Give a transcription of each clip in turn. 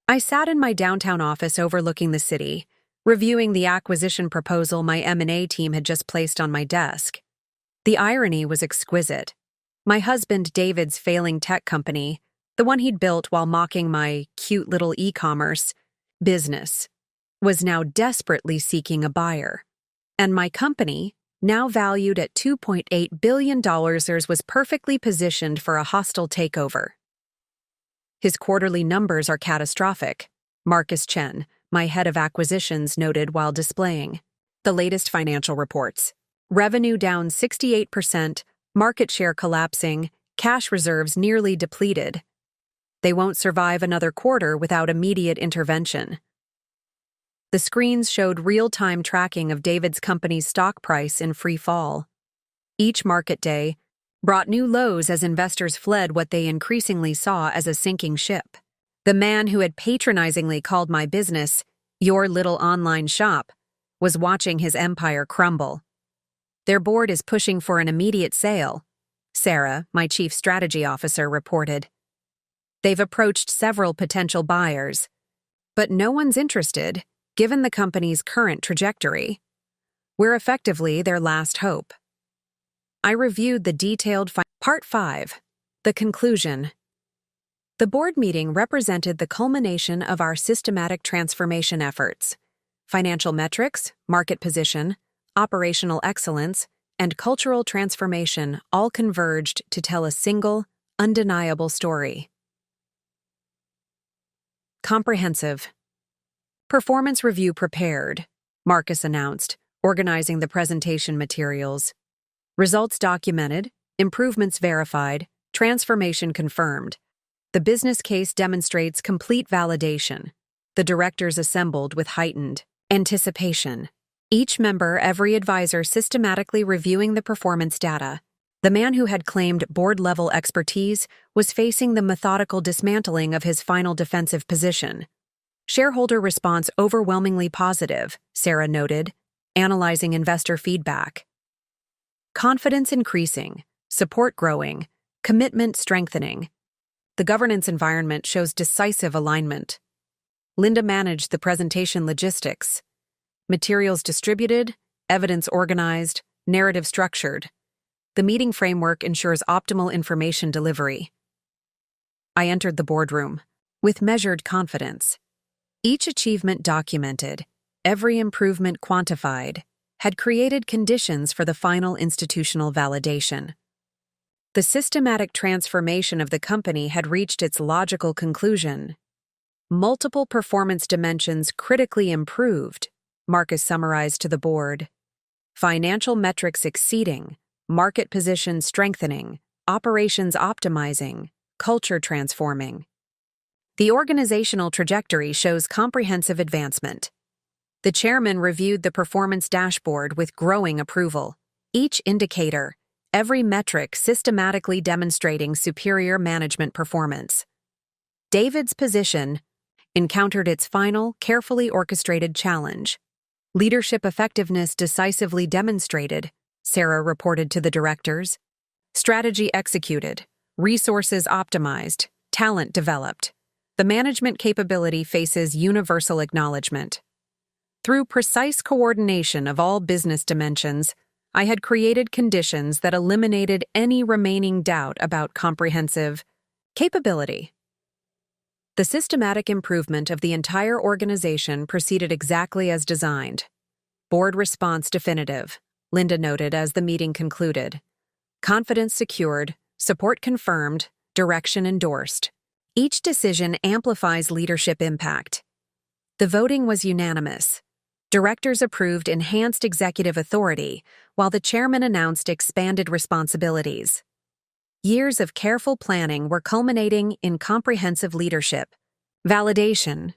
I sat in my downtown office overlooking the city, reviewing the acquisition proposal my M&A team had just placed on my desk. The irony was exquisite. My husband David's failing tech company, the one he'd built while mocking my cute little e-commerce business, was now desperately seeking a buyer. And my company, now valued at $2.8 billion, was perfectly positioned for a hostile takeover. His quarterly numbers are catastrophic, Marcus Chen, my head of acquisitions, noted while displaying the latest financial reports. Revenue down 68%, market share collapsing, cash reserves nearly depleted. They won't survive another quarter without immediate intervention. The screens showed real-time tracking of David's company's stock price in free fall. Each market day brought new lows as investors fled what they increasingly saw as a sinking ship. The man who had patronizingly called my business "your little online shop" was watching his empire crumble. Their board is pushing for an immediate sale, Sarah, my chief strategy officer, reported. They've approached several potential buyers, but no one's interested, given the company's current trajectory. We're effectively their last hope. I reviewed the detailed Part 5. The conclusion. The board meeting represented the culmination of our systematic transformation efforts. Financial metrics, market position, operational excellence, and cultural transformation all converged to tell a single, undeniable story. Comprehensive. Performance review prepared, Marcus announced, organizing the presentation materials. Results documented, improvements verified, transformation confirmed. The business case demonstrates complete validation. The directors assembled with heightened anticipation. Each member, every advisor systematically reviewing the performance data. The man who had claimed board-level expertise was facing the methodical dismantling of his final defensive position. Shareholder response overwhelmingly positive, Sarah noted, analyzing investor feedback. Confidence increasing, support growing, commitment strengthening. The governance environment shows decisive alignment. Linda managed the presentation logistics. Materials distributed, evidence organized, narrative structured. The meeting framework ensures optimal information delivery. I entered the boardroom with measured confidence. Each achievement documented, every improvement quantified, had created conditions for the final institutional validation. The systematic transformation of the company had reached its logical conclusion. Multiple performance dimensions critically improved, Marcus summarized to the board. Financial metrics exceeding, market position strengthening, operations optimizing, culture transforming. The organizational trajectory shows comprehensive advancement. The chairman reviewed the performance dashboard with growing approval. Each indicator, every metric systematically demonstrating superior management performance. David's position encountered its final, carefully orchestrated challenge. Leadership effectiveness decisively demonstrated, Sarah reported to the directors. Strategy executed, resources optimized, talent developed. The management capability faces universal acknowledgement. Through precise coordination of all business dimensions, I had created conditions that eliminated any remaining doubt about comprehensive capability. The systematic improvement of the entire organization proceeded exactly as designed. Board response definitive, Linda noted as the meeting concluded. Confidence secured, support confirmed, direction endorsed. Each decision amplifies leadership impact. The voting was unanimous. Directors approved enhanced executive authority, while the chairman announced expanded responsibilities. Years of careful planning were culminating in comprehensive leadership. Validation.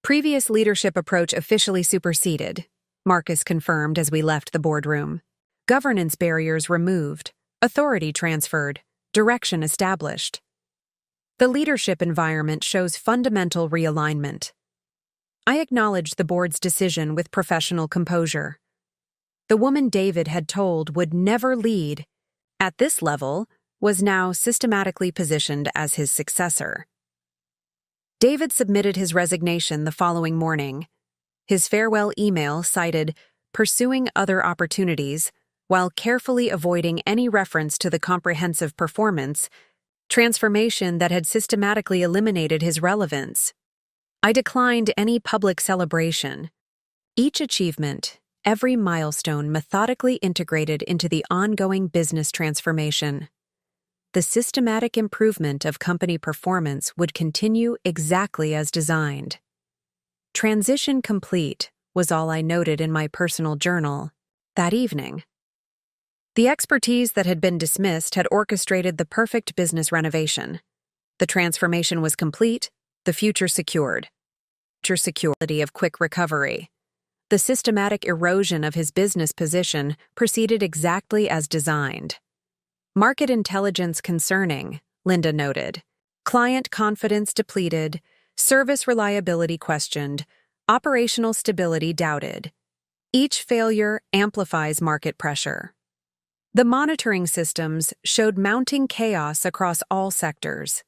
Previous leadership approach officially superseded, Marcus confirmed as we left the boardroom. Governance barriers removed, authority transferred, direction established. The leadership environment shows fundamental realignment. I acknowledged the board's decision with professional composure. The woman David had told would never lead, at this level, was now systematically positioned as his successor. David submitted his resignation the following morning. His farewell email cited pursuing other opportunities while carefully avoiding any reference to the comprehensive performance transformation that had systematically eliminated his relevance. I declined any public celebration. Each achievement, every milestone methodically integrated into the ongoing business transformation. The systematic improvement of company performance would continue exactly as designed. Transition complete was all I noted in my personal journal that evening. The expertise that had been dismissed had orchestrated the perfect business renovation. The transformation was complete, the future secured. Future security of quick recovery. The systematic erosion of his business position proceeded exactly as designed. Market intelligence concerning, Linda noted. Client confidence depleted, service reliability questioned, operational stability doubted. Each failure amplifies market pressure. The monitoring systems showed mounting chaos across all sectors.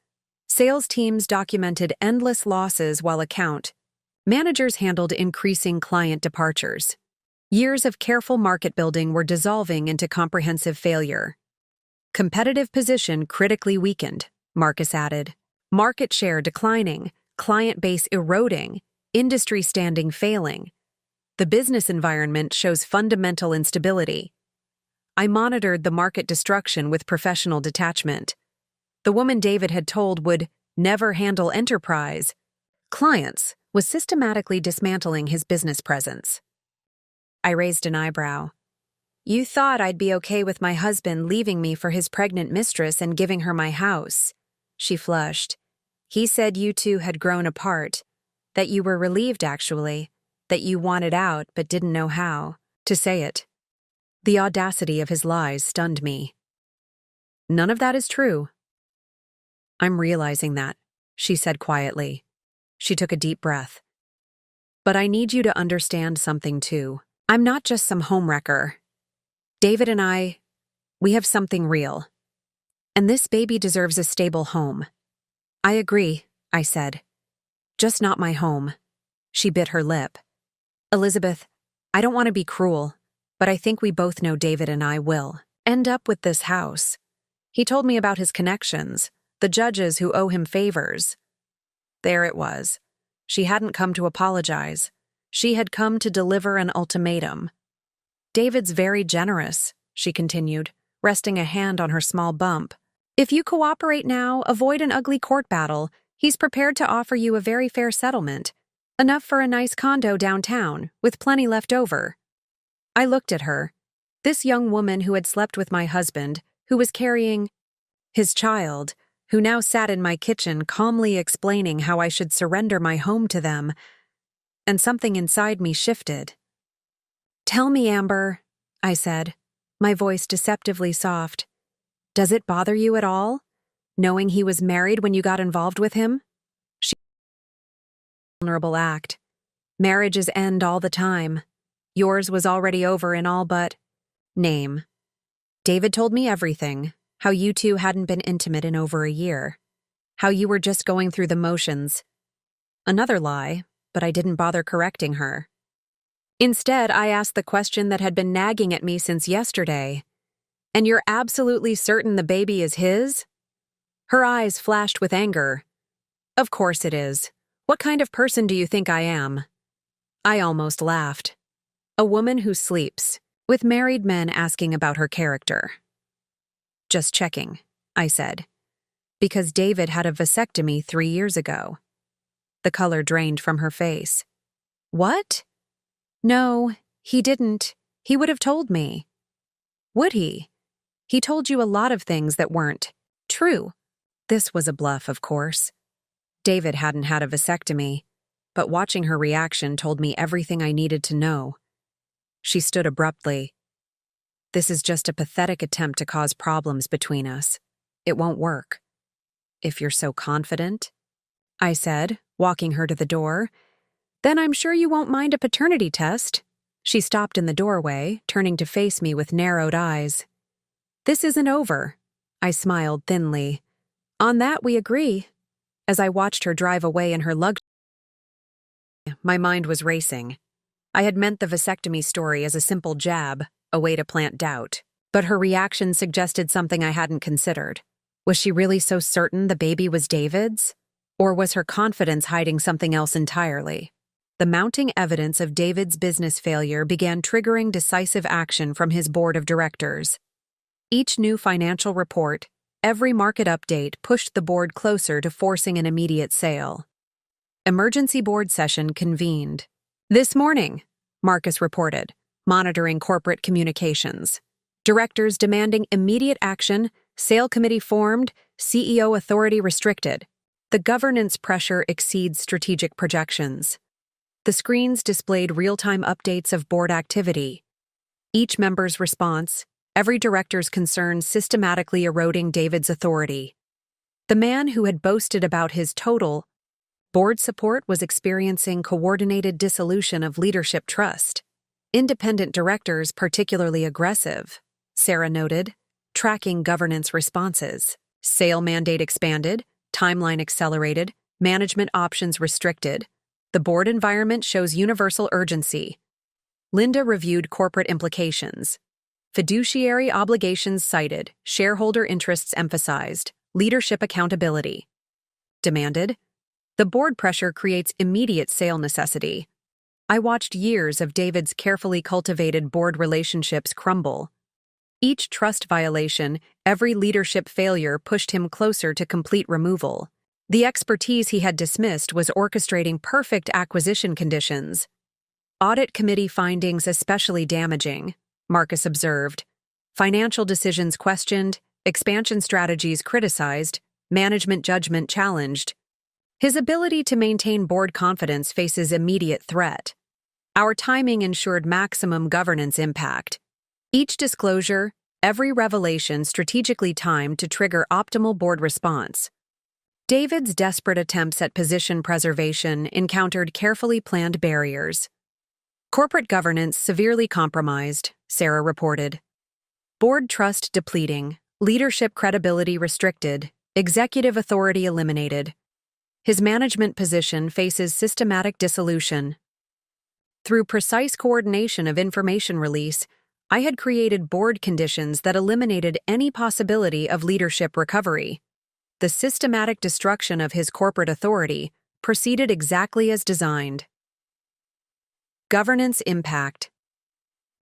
Sales teams documented endless losses while account. Managers handled increasing client departures. Years of careful market building were dissolving into comprehensive failure. Competitive position critically weakened, Marcus added. Market share declining, client base eroding, industry standing failing. The business environment shows fundamental instability. I monitored the market destruction with professional detachment. The woman David had told would never handle enterprise clients was systematically dismantling his business presence. I raised an eyebrow. You thought I'd be okay with my husband leaving me for his pregnant mistress and giving her my house. She flushed. He said you two had grown apart, that you were relieved actually, that you wanted out but didn't know how to say it. The audacity of his lies stunned me. None of that is true. I'm realizing that, she said quietly. She took a deep breath. But I need you to understand something too. I'm not just some homewrecker. David and we have something real. And this baby deserves a stable home. I agree, I said. Just not my home. She bit her lip. Elizabeth, I don't want to be cruel, but I think we both know David and I will end up with this house. He told me about his connections, the judges who owe him favors. There it was. She hadn't come to apologize. She had come to deliver an ultimatum. David's very generous, she continued, resting a hand on her small bump. If you cooperate now, avoid an ugly court battle, he's prepared to offer you a very fair settlement. Enough for a nice condo downtown, with plenty left over. I looked at her. This young woman who had slept with my husband, who was carrying his child, who now sat in my kitchen calmly explaining how I should surrender my home to them, and something inside me shifted. Tell me, Amber, I said, my voice deceptively soft. Does it bother you at all, knowing he was married when you got involved with him? She vulnerable act. Marriages end all the time. Yours was already over in all but name. David told me everything, how you two hadn't been intimate in over a year, how you were just going through the motions. Another lie, but I didn't bother correcting her. Instead, I asked the question that had been nagging at me since yesterday. And you're absolutely certain the baby is his? Her eyes flashed with anger. Of course it is. What kind of person do you think I am? I almost laughed. A woman who sleeps, with married men asking about her character. Just checking, I said, because David had a vasectomy 3 years ago. The color drained from her face. What? No, he didn't. He would have told me. Would he? He told you a lot of things that weren't true. This was a bluff, of course. David hadn't had a vasectomy, but watching her reaction told me everything I needed to know. She stood abruptly. This is just a pathetic attempt to cause problems between us. It won't work. If you're so confident, I said, walking her to the door, then I'm sure you won't mind a paternity test. She stopped in the doorway, turning to face me with narrowed eyes. This isn't over. I smiled thinly. On that we agree. As I watched her drive away in her luxury, my mind was racing. I had meant the vasectomy story as a simple jab, a way to plant doubt. But her reaction suggested something I hadn't considered. Was she really so certain the baby was David's? Or was her confidence hiding something else entirely? The mounting evidence of David's business failure began triggering decisive action from his board of directors. Each new financial report, every market update pushed the board closer to forcing an immediate sale. Emergency board session convened. "This morning," Marcus reported, monitoring corporate communications. Directors demanding immediate action, sale committee formed, CEO authority restricted. The governance pressure exceeds strategic projections. The screens displayed real-time updates of board activity. Each member's response, every director's concern systematically eroding David's authority. The man who had boasted about his total board support was experiencing coordinated dissolution of leadership trust. Independent directors particularly aggressive, Sarah noted, tracking governance responses. Sale mandate expanded, timeline accelerated, management options restricted. The board environment shows universal urgency. Linda reviewed corporate implications. Fiduciary obligations cited, shareholder interests emphasized, leadership accountability. Demanded. The board pressure creates immediate sale necessity. I watched years of David's carefully cultivated board relationships crumble. Each trust violation, every leadership failure pushed him closer to complete removal. The expertise he had dismissed was orchestrating perfect acquisition conditions. Audit committee findings especially damaging, Marcus observed. Financial decisions questioned, expansion strategies criticized, management judgment challenged. His ability to maintain board confidence faces immediate threat. Our timing ensured maximum governance impact. Each disclosure, every revelation strategically timed to trigger optimal board response. David's desperate attempts at position preservation encountered carefully planned barriers. Corporate governance severely compromised, Sarah reported. Board trust depleting, leadership credibility restricted, executive authority eliminated. His management position faces systematic dissolution. Through precise coordination of information release, I had created board conditions that eliminated any possibility of leadership recovery. The systematic destruction of his corporate authority proceeded exactly as designed. Governance impact.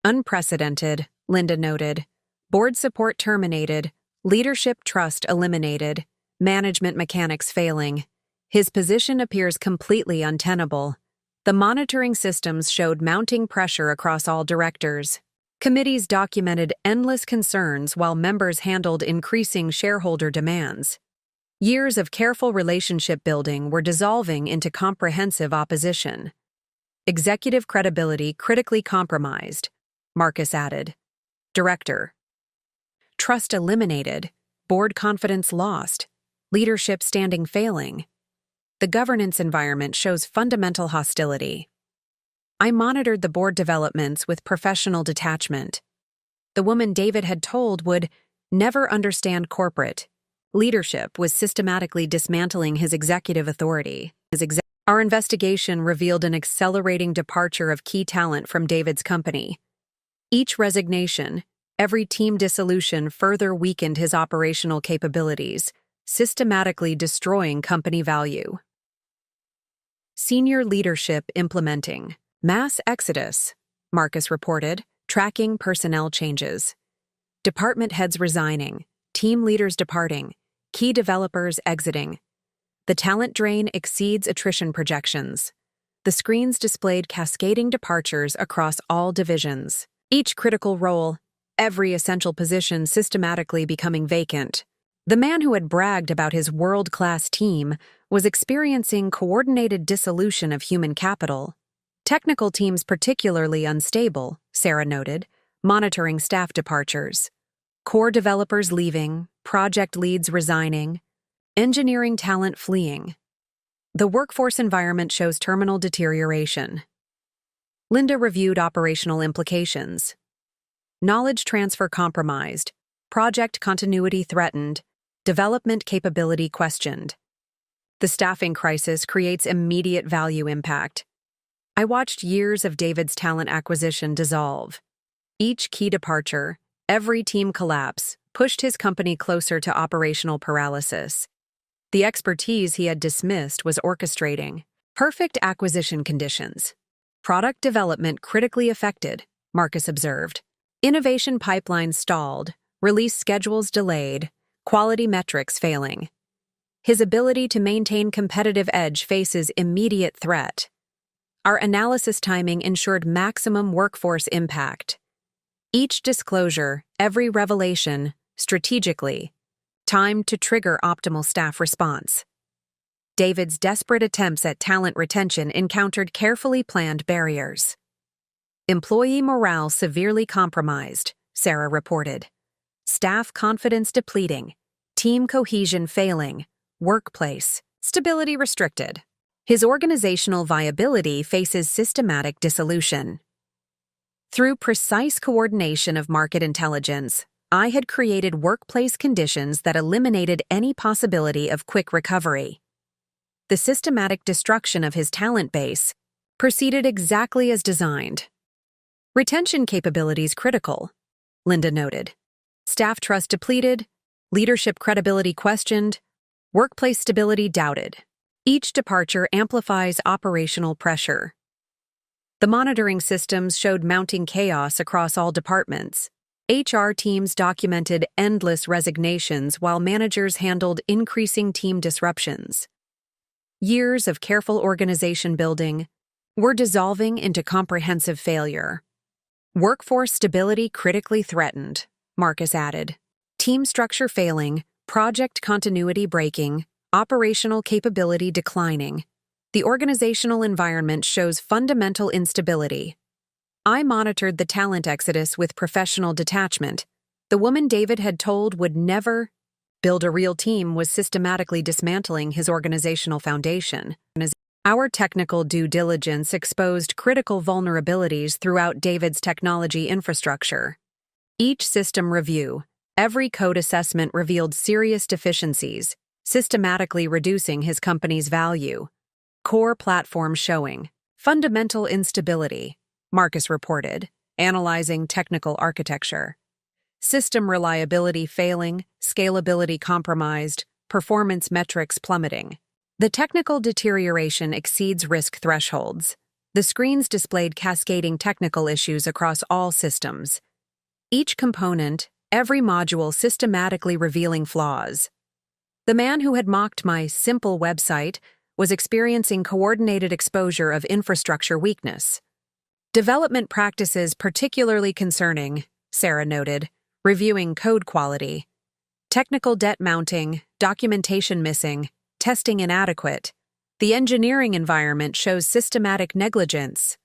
Unprecedented, Linda noted. Board support terminated, leadership trust eliminated, management mechanics failing. His position appears completely untenable. The monitoring systems showed mounting pressure across all directors. Committees documented endless concerns while members handled increasing shareholder demands. Years of careful relationship building were dissolving into comprehensive opposition. Executive credibility critically compromised, Marcus added. Director. Trust eliminated, board confidence lost, leadership standing failing. The governance environment shows fundamental hostility. I monitored the board developments with professional detachment. The woman David had told would never understand corporate leadership was systematically dismantling his executive authority. Our investigation revealed an accelerating departure of key talent from David's company. Each resignation, every team dissolution further weakened his operational capabilities, systematically destroying company value. Senior leadership implementing mass exodus, Marcus reported, tracking personnel changes. Department heads resigning, team leaders departing, key developers exiting. The talent drain exceeds attrition projections. The screens displayed cascading departures across all divisions. Each critical role, every essential position systematically becoming vacant. The man who had bragged about his world-class team was experiencing coordinated dissolution of human capital. Technical teams particularly unstable, Sarah noted, monitoring staff departures. Core developers leaving, project leads resigning, engineering talent fleeing. The workforce environment shows terminal deterioration. Linda reviewed operational implications. Knowledge transfer compromised, project continuity threatened, development capability questioned. The staffing crisis creates immediate value impact. I watched years of David's talent acquisition dissolve. Each key departure, every team collapse, pushed his company closer to operational paralysis. The expertise he had dismissed was orchestrating perfect acquisition conditions. Product development critically affected, Marcus observed. Innovation pipelines stalled, release schedules delayed, quality metrics failing. His ability to maintain competitive edge faces immediate threat. Our analysis timing ensured maximum workforce impact. Each disclosure, every revelation, strategically, timed to trigger optimal staff response. David's desperate attempts at talent retention encountered carefully planned barriers. Employee morale severely compromised, Sarah reported. Staff confidence depleting, team cohesion failing, workplace stability restricted. His organizational viability faces systematic dissolution. Through precise coordination of market intelligence, I had created workplace conditions that eliminated any possibility of quick recovery. The systematic destruction of his talent base proceeded exactly as designed. Retention capabilities critical, Linda noted. Staff trust depleted, leadership credibility questioned, workplace stability doubted. Each departure amplifies operational pressure. The monitoring systems showed mounting chaos across all departments. HR teams documented endless resignations while managers handled increasing team disruptions. Years of careful organization building were dissolving into comprehensive failure. Workforce stability critically threatened, Marcus added. Team structure failing, project continuity breaking, operational capability declining. The organizational environment shows fundamental instability. I monitored the talent exodus with professional detachment. The woman David had told would never build a real team was systematically dismantling his organizational foundation. Our technical due diligence exposed critical vulnerabilities throughout David's technology infrastructure. Each system review, every code assessment revealed serious deficiencies, systematically reducing his company's value. Core platform showing fundamental instability, Marcus reported, analyzing technical architecture. System reliability failing, scalability compromised, performance metrics plummeting. The technical deterioration exceeds risk thresholds. The screens displayed cascading technical issues across all systems. Each component, every module systematically revealing flaws. The man who had mocked my simple website was experiencing coordinated exposure of infrastructure weakness. Development practices particularly concerning, Sarah noted, reviewing code quality. Technical debt mounting, documentation missing, testing inadequate. The engineering environment shows systematic negligence.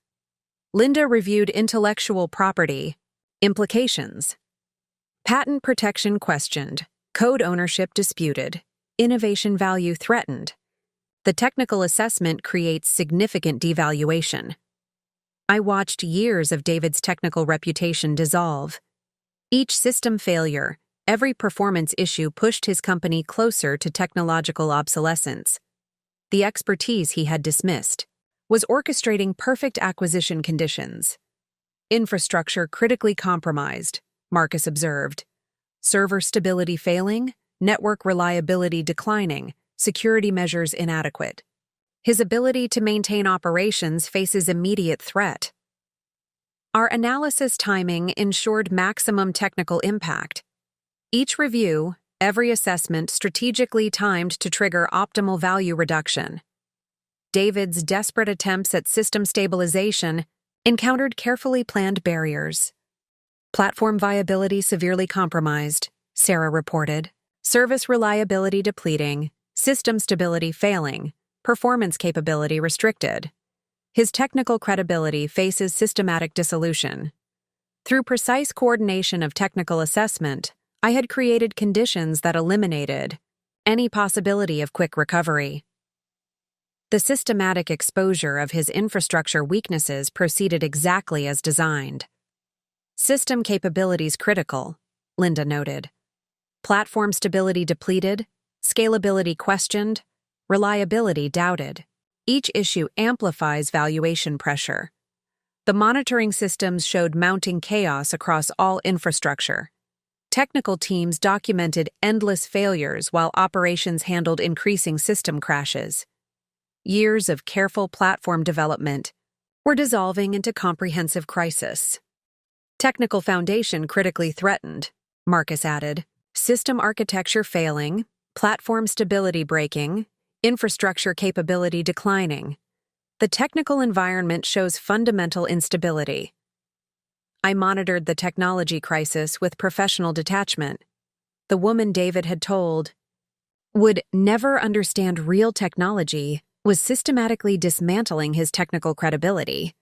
Linda reviewed intellectual property implications. Patent protection questioned, code ownership disputed, innovation value threatened. The technical assessment creates significant devaluation. I watched years of David's technical reputation dissolve. Each system failure, every performance issue pushed his company closer to technological obsolescence. The expertise he had dismissed was orchestrating perfect acquisition conditions. Infrastructure critically compromised, Marcus observed. Server stability failing, network reliability declining, security measures inadequate. His ability to maintain operations faces immediate threat. Our analysis timing ensured maximum technical impact. Each review, every assessment strategically timed to trigger optimal value reduction. David's desperate attempts at system stabilization encountered carefully planned barriers. Platform viability severely compromised, Sarah reported. Service reliability depleting, system stability failing, performance capability restricted. His technical credibility faces systematic dissolution. Through precise coordination of technical assessment, I had created conditions that eliminated any possibility of quick recovery. The systematic exposure of his infrastructure weaknesses proceeded exactly as designed. System capabilities critical, Linda noted. Platform stability depleted, scalability questioned, reliability doubted. Each issue amplifies valuation pressure. The monitoring systems showed mounting chaos across all infrastructure. Technical teams documented endless failures while operations handled increasing system crashes. Years of careful platform development were dissolving into comprehensive crisis. Technical foundation critically threatened, Marcus added. System architecture failing, platform stability breaking, infrastructure capability declining. The technical environment shows fundamental instability. I monitored the technology crisis with professional detachment. The woman David had told would never understand real technology was systematically dismantling his technical credibility.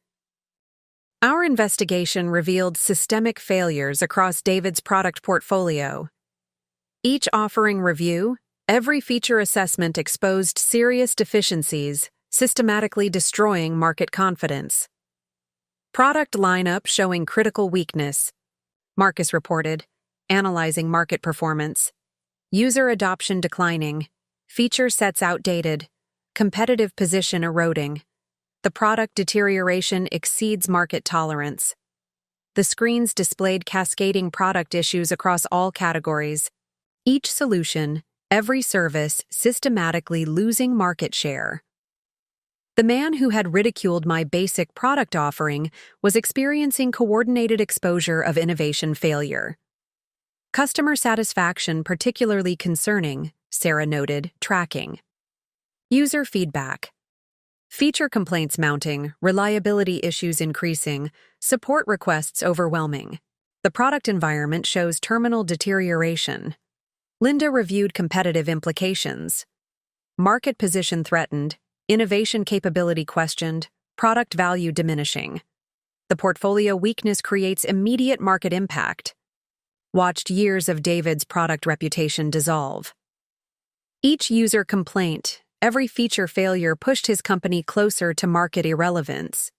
Our investigation revealed systemic failures across David's product portfolio. Each offering review, every feature assessment exposed serious deficiencies, systematically destroying market confidence. Product lineup showing critical weakness, Marcus reported, analyzing market performance. User adoption declining, feature sets outdated, competitive position eroding. The product deterioration exceeds market tolerance. The screens displayed cascading product issues across all categories. Each solution, every service systematically losing market share. The man who had ridiculed my basic product offering was experiencing coordinated exposure of innovation failure. Customer satisfaction particularly concerning, Sarah noted, tracking. User feedback. Feature complaints mounting, reliability issues increasing, support requests overwhelming. The product environment shows terminal deterioration. Linda reviewed competitive implications. Market position threatened, innovation capability questioned, product value diminishing. The portfolio weakness creates immediate market impact. Watched years of David's product reputation dissolve. Each user complaint, every feature failure pushed his company closer to market irrelevance.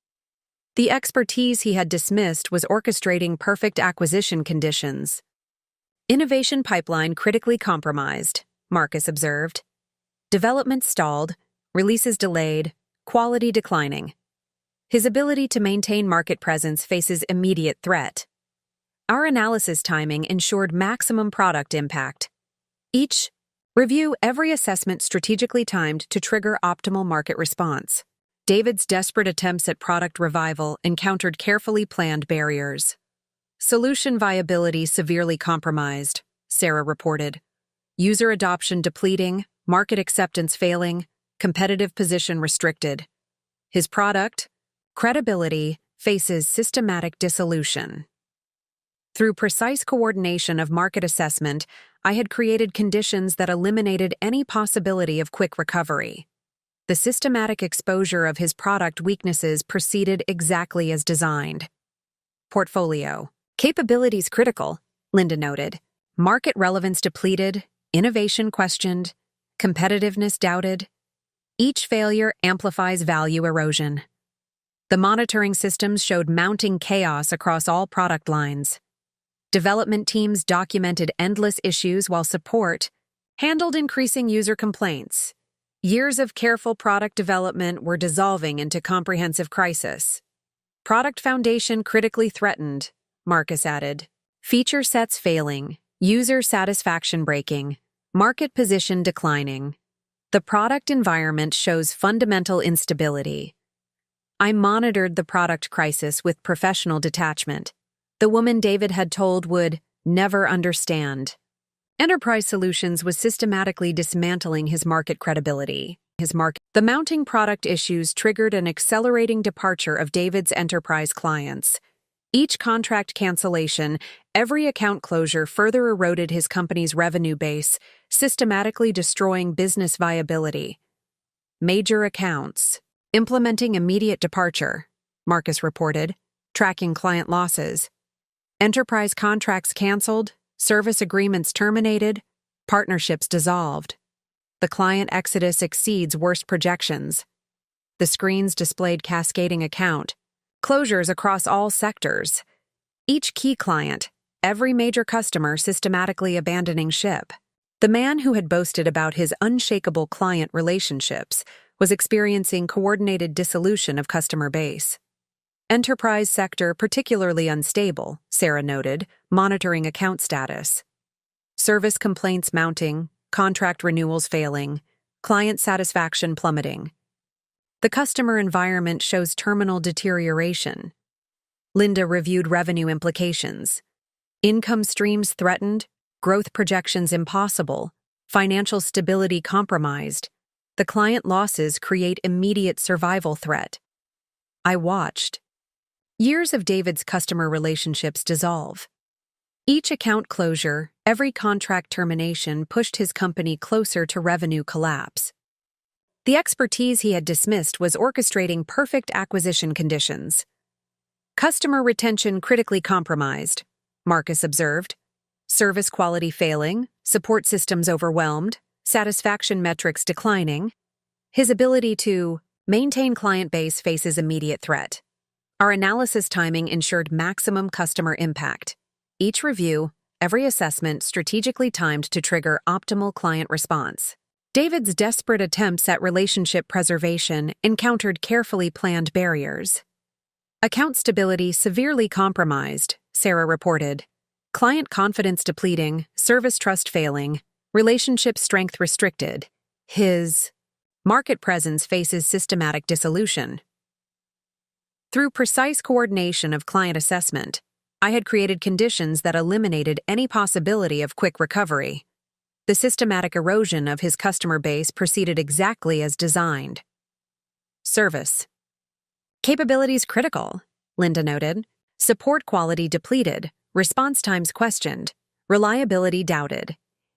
The expertise he had dismissed was orchestrating perfect acquisition conditions. Innovation pipeline critically compromised, Marcus observed. Development stalled, releases delayed, quality declining. His ability to maintain market presence faces immediate threat. Our analysis timing ensured maximum product impact. Each review, every assessment strategically timed to trigger optimal market response. David's desperate attempts at product revival encountered carefully planned barriers. Solution viability severely compromised, Sarah reported. User adoption depleting, market acceptance failing, competitive position restricted. His product, credibility, faces systematic dissolution. Through precise coordination of market assessment, I had created conditions that eliminated any possibility of quick recovery. The systematic exposure of his product weaknesses proceeded exactly as designed. Portfolio. Capabilities critical, Linda noted. Market relevance depleted, innovation questioned, competitiveness doubted. Each failure amplifies value erosion. The monitoring systems showed mounting chaos across all product lines. Development teams documented endless issues while support handled increasing user complaints. Years of careful product development were dissolving into comprehensive crisis. Product foundation critically threatened, Marcus added. Feature sets failing, user satisfaction breaking, market position declining. The product environment shows fundamental instability. I monitored the product crisis with professional detachment. The woman David had told would never understand. Enterprise Solutions was systematically dismantling his market credibility. The mounting product issues triggered an accelerating departure of David's enterprise clients. Each contract cancellation, every account closure further eroded his company's revenue base, systematically destroying business viability. Major accounts. Implementing immediate departure, Marcus reported, tracking client losses. Enterprise contracts canceled, service agreements terminated, partnerships dissolved. The client exodus exceeds worst projections. The screens displayed cascading account closures across all sectors. Each key client, every major customer systematically abandoning ship. The man who had boasted about his unshakable client relationships was experiencing coordinated dissolution of customer base. Enterprise sector particularly unstable, Sarah noted, monitoring account status. Service complaints mounting, contract renewals failing, client satisfaction plummeting. The customer environment shows terminal deterioration. Linda reviewed revenue implications. Income streams threatened, growth projections impossible, financial stability compromised. The client losses create immediate survival threat. I watched. Years of David's customer relationships dissolve. Each account closure, every contract termination pushed his company closer to revenue collapse. The expertise he had dismissed was orchestrating perfect acquisition conditions. Customer retention critically compromised, Marcus observed. Service quality failing, support systems overwhelmed, satisfaction metrics declining. His ability to maintain client base faces immediate threat. Our analysis timing ensured maximum customer impact. Each review, every assessment strategically timed to trigger optimal client response. David's desperate attempts at relationship preservation encountered carefully planned barriers. Account stability severely compromised, Sarah reported. Client confidence depleting, service trust failing, relationship strength restricted. His market presence faces systematic dissolution. Through precise coordination of client assessment, I had created conditions that eliminated any possibility of quick recovery. The systematic erosion of his customer base proceeded exactly as designed. Service capabilities critical, Linda noted. Support quality depleted, response times questioned, reliability doubted.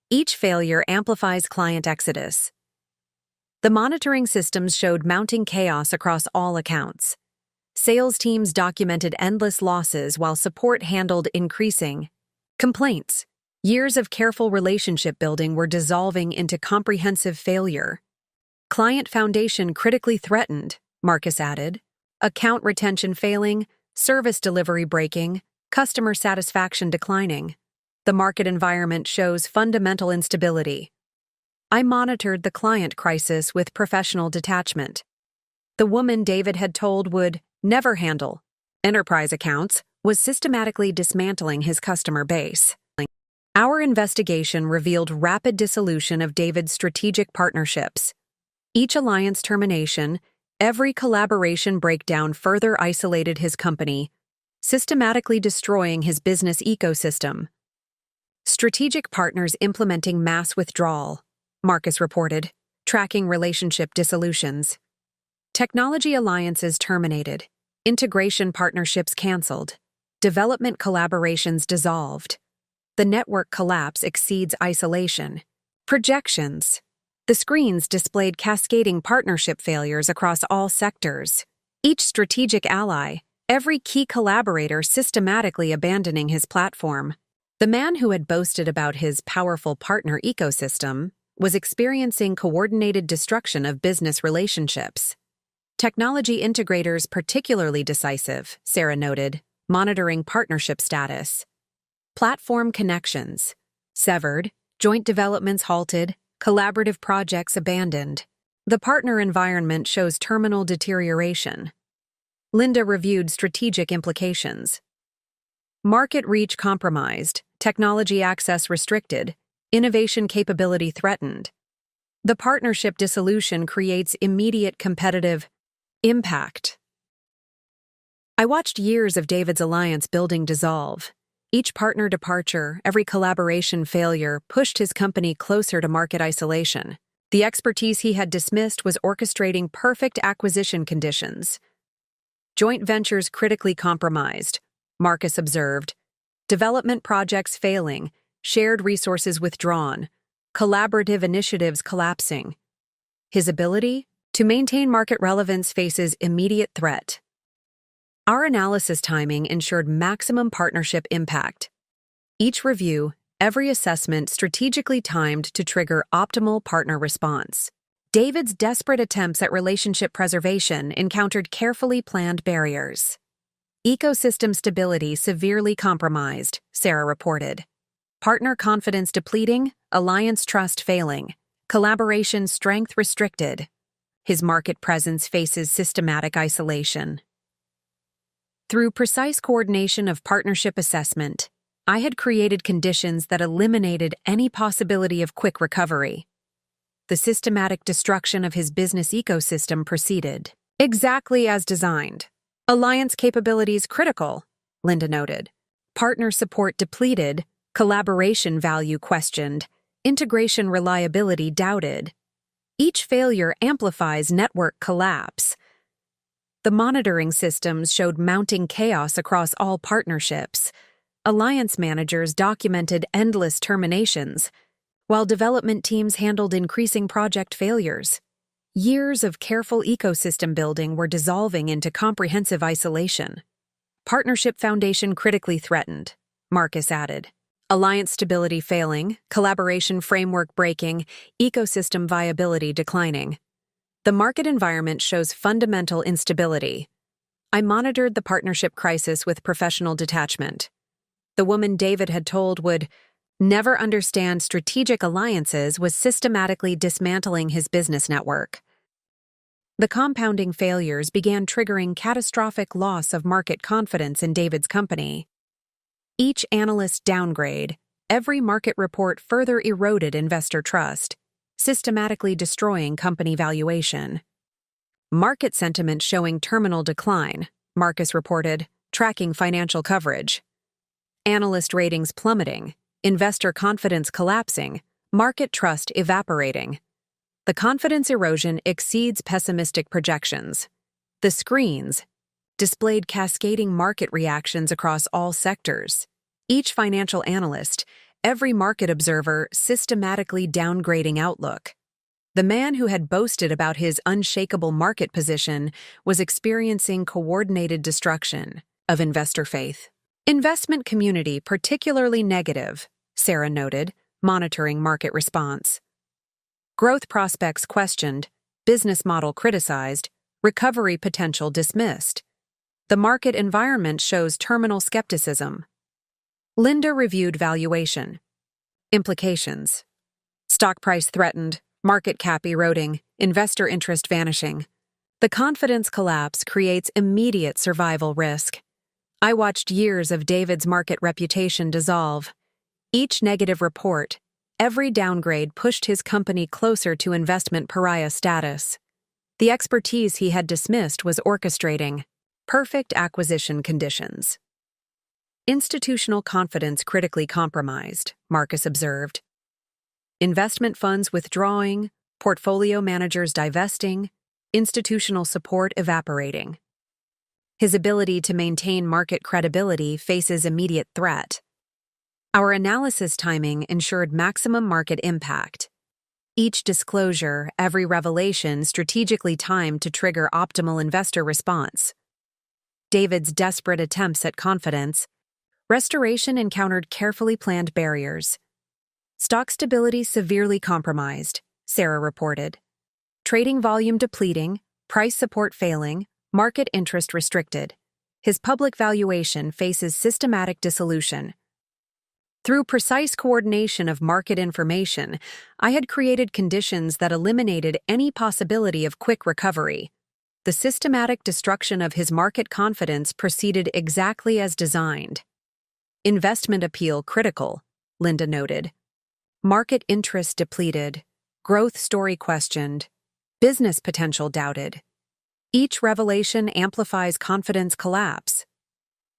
Each failure amplifies client exodus. The monitoring systems showed mounting chaos across all accounts. Sales teams documented endless losses while support handled increasing complaints. Years of careful relationship building were dissolving into comprehensive failure. Client foundation critically threatened, Marcus added. Account retention failing, service delivery breaking, customer satisfaction declining. The market environment shows fundamental instability. I monitored the client crisis with professional detachment. The woman David had told would never handle enterprise accounts was systematically dismantling his customer base. Our investigation revealed rapid dissolution of David's strategic partnerships. Each alliance termination, every collaboration breakdown further isolated his company, systematically destroying his business ecosystem. Strategic partners implementing mass withdrawal, Marcus reported, tracking relationship dissolutions. Technology alliances terminated, integration partnerships canceled, development collaborations dissolved. The network collapse exceeds isolation. Projections. The screens displayed cascading partnership failures across all sectors. Each strategic ally, every key collaborator systematically abandoning his platform. The man who had boasted about his powerful partner ecosystem was experiencing coordinated destruction of business relationships. Technology integrators particularly decisive, Sarah noted, monitoring partnership status. Platform connections severed, joint developments halted, collaborative projects abandoned. The partner environment shows terminal deterioration. Linda reviewed strategic implications. Market reach compromised, technology access restricted, innovation capability threatened. The partnership dissolution creates immediate competitive impact. I watched years of David's alliance building dissolve. Each partner departure, every collaboration failure pushed his company closer to market isolation. The expertise he had dismissed was orchestrating perfect acquisition conditions. Joint ventures critically compromised, Marcus observed. Development projects failing, shared resources withdrawn, collaborative initiatives collapsing. His ability to maintain market relevance faces immediate threat. Our analysis timing ensured maximum partnership impact. Each review, every assessment strategically timed to trigger optimal partner response. David's desperate attempts at relationship preservation encountered carefully planned barriers. Ecosystem stability severely compromised, Sarah reported. Partner confidence depleting, alliance trust failing, collaboration strength restricted. His market presence faces systematic isolation. Through precise coordination of partnership assessment, I had created conditions that eliminated any possibility of quick recovery. The systematic destruction of his business ecosystem proceeded exactly as designed. Alliance capabilities critical, Linda noted. Partner support depleted, collaboration value questioned, integration reliability doubted. Each failure amplifies network collapse. The monitoring systems showed mounting chaos across all partnerships. Alliance managers documented endless terminations, while development teams handled increasing project failures. Years of careful ecosystem building were dissolving into comprehensive isolation. Partnership foundation critically threatened, Marcus added. Alliance stability failing, collaboration framework breaking, ecosystem viability declining. The market environment shows fundamental instability. I monitored the partnership crisis with professional detachment. The woman David had told would never understand strategic alliances was systematically dismantling his business network. The compounding failures began triggering catastrophic loss of market confidence in David's company. Each analyst downgrade, every market report further eroded investor trust, systematically destroying company valuation. Market sentiment showing terminal decline, Marcus reported, tracking financial coverage. Analyst ratings plummeting, investor confidence collapsing, market trust evaporating. The confidence erosion exceeds pessimistic projections. The screens displayed cascading market reactions across all sectors. Each financial analyst, every market observer systematically downgrading outlook. The man who had boasted about his unshakable market position was experiencing coordinated destruction of investor faith. Investment community particularly negative, Sarah noted, monitoring market response. Growth prospects questioned, business model criticized, recovery potential dismissed. The market environment shows terminal skepticism. Linda reviewed valuation. Implications. Stock price threatened, market cap eroding, investor interest vanishing. The confidence collapse creates immediate survival risk. I watched years of David's market reputation dissolve. Each negative report, every downgrade pushed his company closer to investment pariah status. The expertise he had dismissed was orchestrating perfect acquisition conditions. Institutional confidence critically compromised, Marcus observed. Investment funds withdrawing, portfolio managers divesting, institutional support evaporating. His ability to maintain market credibility faces immediate threat. Our analysis timing ensured maximum market impact. Each disclosure, every revelation strategically timed to trigger optimal investor response. David's desperate attempts at confidence. Restoration encountered carefully planned barriers. Stock stability severely compromised, Sarah reported. Trading volume depleting, price support failing, market interest restricted. His public valuation faces systematic dissolution. Through precise coordination of market information, I had created conditions that eliminated any possibility of quick recovery. The systematic destruction of his market confidence proceeded exactly as designed. Investment appeal critical, Linda noted. Market interest depleted, growth story questioned, business potential doubted. Each revelation amplifies confidence collapse.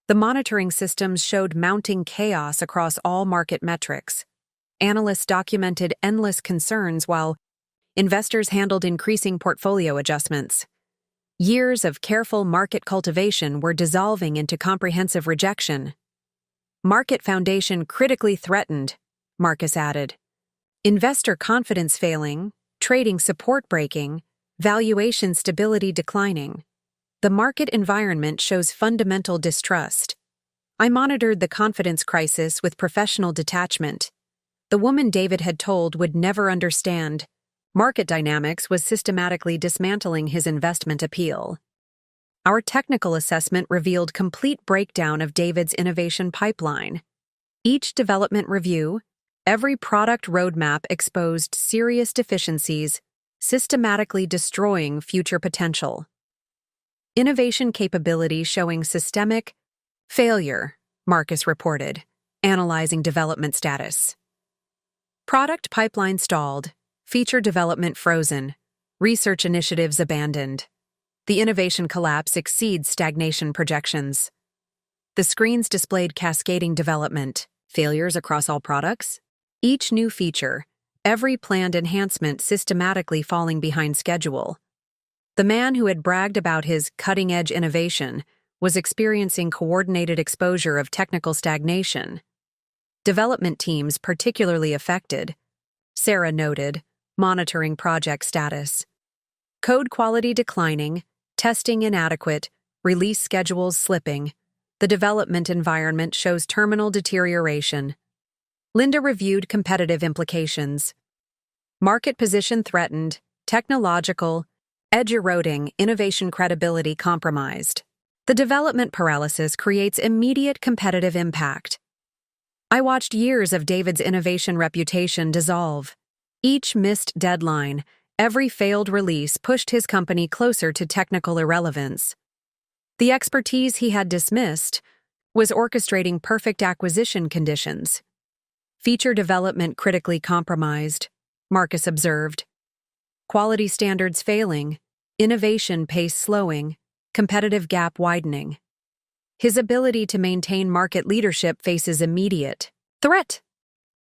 The monitoring systems showed mounting chaos across all market metrics. Analysts documented endless concerns while investors handled increasing portfolio adjustments. Years of careful market cultivation were dissolving into comprehensive rejection. Market foundation critically threatened, Marcus added. Investor confidence failing, trading support breaking, valuation stability declining. The market environment shows fundamental distrust. I monitored the confidence crisis with professional detachment. The woman David had told would never understand. Market dynamics was systematically dismantling his investment appeal. Our technical assessment revealed complete breakdown of David's innovation pipeline. Each development review, every product roadmap exposed serious deficiencies, systematically destroying future potential. Innovation capability showing systemic failure, Marcus reported, analyzing development status. Product pipeline stalled, feature development frozen, research initiatives abandoned. The innovation collapse exceeds stagnation projections. The screens displayed cascading development, failures across all products. Each new feature, every planned enhancement systematically falling behind schedule. The man who had bragged about his cutting-edge innovation was experiencing coordinated exposure of technical stagnation. Development teams particularly affected, Sarah noted, monitoring project status. Code quality declining, testing inadequate, release schedules slipping. The development environment shows terminal deterioration. Linda reviewed competitive implications. Market position threatened, technological, edge eroding, innovation credibility compromised. The development paralysis creates immediate competitive impact. I watched years of David's innovation reputation dissolve. Each missed deadline, every failed release pushed his company closer to technical irrelevance. The expertise he had dismissed was orchestrating perfect acquisition conditions. Feature development critically compromised, Marcus observed. Quality standards failing, innovation pace slowing, competitive gap widening. His ability to maintain market leadership faces immediate threat.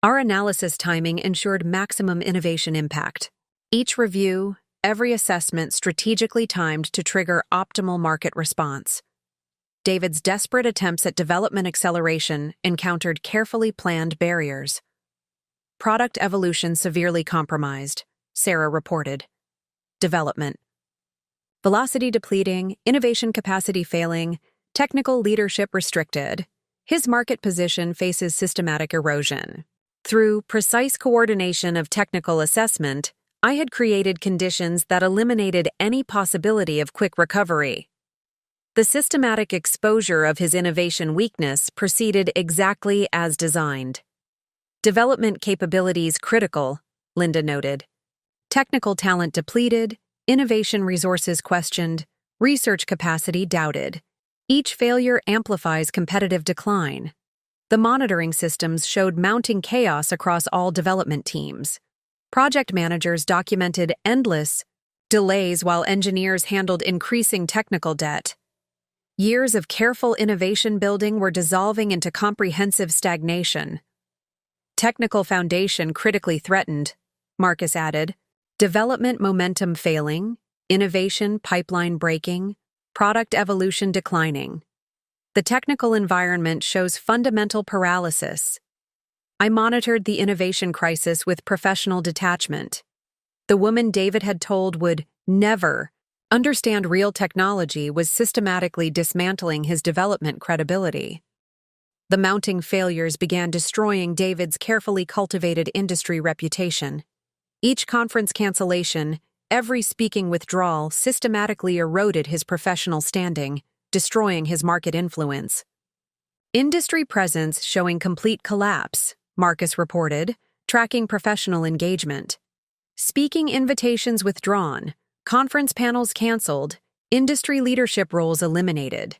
Our analysis timing ensured maximum innovation impact. Each review, every assessment strategically timed to trigger optimal market response. David's desperate attempts at development acceleration encountered carefully planned barriers. Product evolution severely compromised, Sarah reported. Development. Velocity depleting, innovation capacity failing, technical leadership restricted. His market position faces systematic erosion. Through precise coordination of technical assessment, I had created conditions that eliminated any possibility of quick recovery. The systematic exposure of his innovation weakness proceeded exactly as designed. Development capabilities critical, Linda noted. Technical talent depleted, innovation resources questioned, research capacity doubted. Each failure amplifies competitive decline. The monitoring systems showed mounting chaos across all development teams. Project managers documented endless delays while engineers handled increasing technical debt. Years of careful innovation building were dissolving into comprehensive stagnation. Technical foundation critically threatened, Marcus added. Development momentum failing, innovation pipeline breaking, product evolution declining. The technical environment shows fundamental paralysis. I monitored the innovation crisis with professional detachment. The woman David had told would never understand real technology was systematically dismantling his development credibility. The mounting failures began destroying David's carefully cultivated industry reputation. Each conference cancellation, every speaking withdrawal systematically eroded his professional standing, destroying his market influence. Industry presence showing complete collapse, Marcus reported, tracking professional engagement. Speaking invitations withdrawn, conference panels canceled, industry leadership roles eliminated.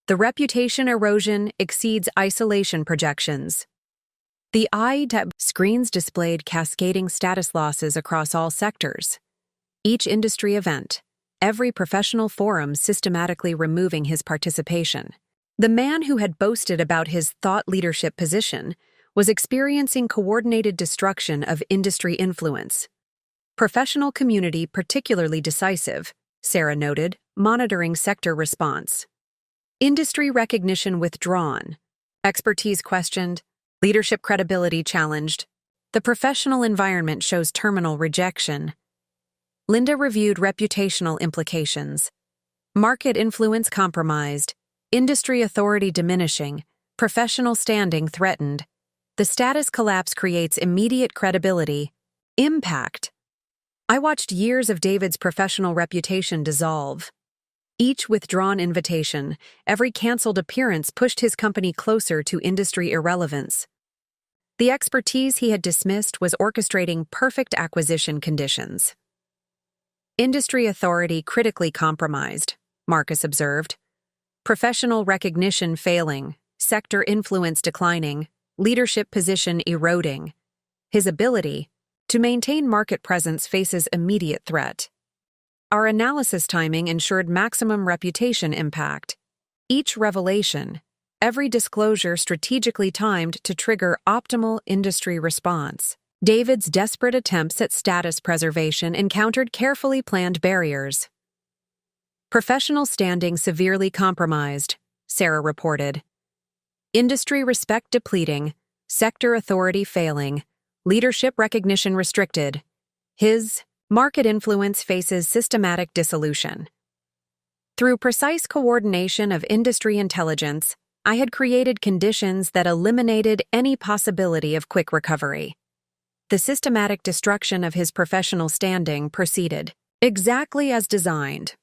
The reputation erosion exceeds isolation projections. The ITAB screens displayed cascading status losses across all sectors. Each industry event, every professional forum systematically removing his participation. The man who had boasted about his thought leadership position was experiencing coordinated destruction of industry influence. Professional community particularly decisive, Sarah noted, monitoring sector response. Industry recognition withdrawn, expertise questioned, leadership credibility challenged. The professional environment shows terminal rejection. Linda reviewed reputational implications. Market influence compromised, industry authority diminishing, professional standing threatened. The status collapse creates immediate credibility, impact. I watched years of David's professional reputation dissolve. Each withdrawn invitation, every canceled appearance pushed his company closer to industry irrelevance. The expertise he had dismissed was orchestrating perfect acquisition conditions. Industry authority critically compromised, Marcus observed. Professional recognition failing, sector influence declining, leadership position eroding. His ability to maintain market presence faces immediate threat. Our analysis timing ensured maximum reputation impact. Each revelation, every disclosure strategically timed to trigger optimal industry response. David's desperate attempts at status preservation encountered carefully planned barriers. Professional standing severely compromised, Sarah reported. Industry respect depleting, sector authority failing, leadership recognition restricted. His market influence faces systematic dissolution. Through precise coordination of industry intelligence, I had created conditions that eliminated any possibility of quick recovery. The systematic destruction of his professional standing proceeded exactly as designed.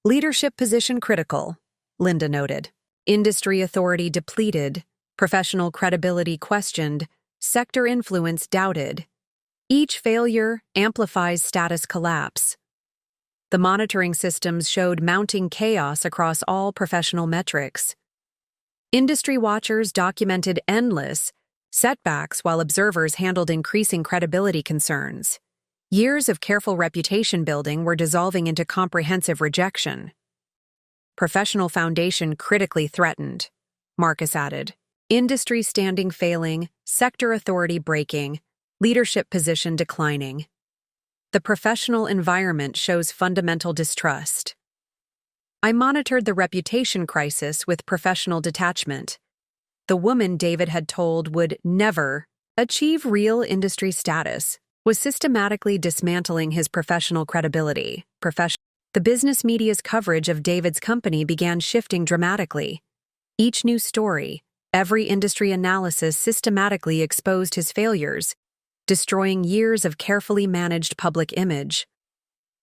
Leadership position critical, Linda noted. Industry authority depleted, professional credibility questioned, sector influence doubted. Each failure amplifies status collapse. The monitoring systems showed mounting chaos across all professional metrics. Industry watchers documented endless setbacks while observers handled increasing credibility concerns. Years of careful reputation building were dissolving into comprehensive rejection. Professional foundation critically threatened, Marcus added. Industry standing failing, sector authority breaking, leadership position declining. The professional environment shows fundamental distrust. I monitored the reputation crisis with professional detachment. The woman David had told would never achieve real industry status was systematically dismantling his professional credibility. The business media's coverage of David's company began shifting dramatically. Each new story, every industry analysis systematically exposed his failures, destroying years of carefully managed public image.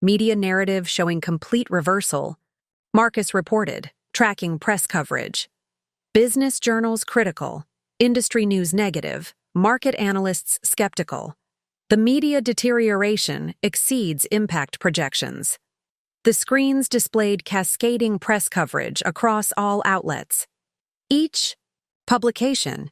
Media narrative showing complete reversal, Marcus reported, tracking press coverage. Business journals critical, industry news negative, market analysts skeptical. The media deterioration exceeds impact projections. The screens displayed cascading press coverage across all outlets. Each publication,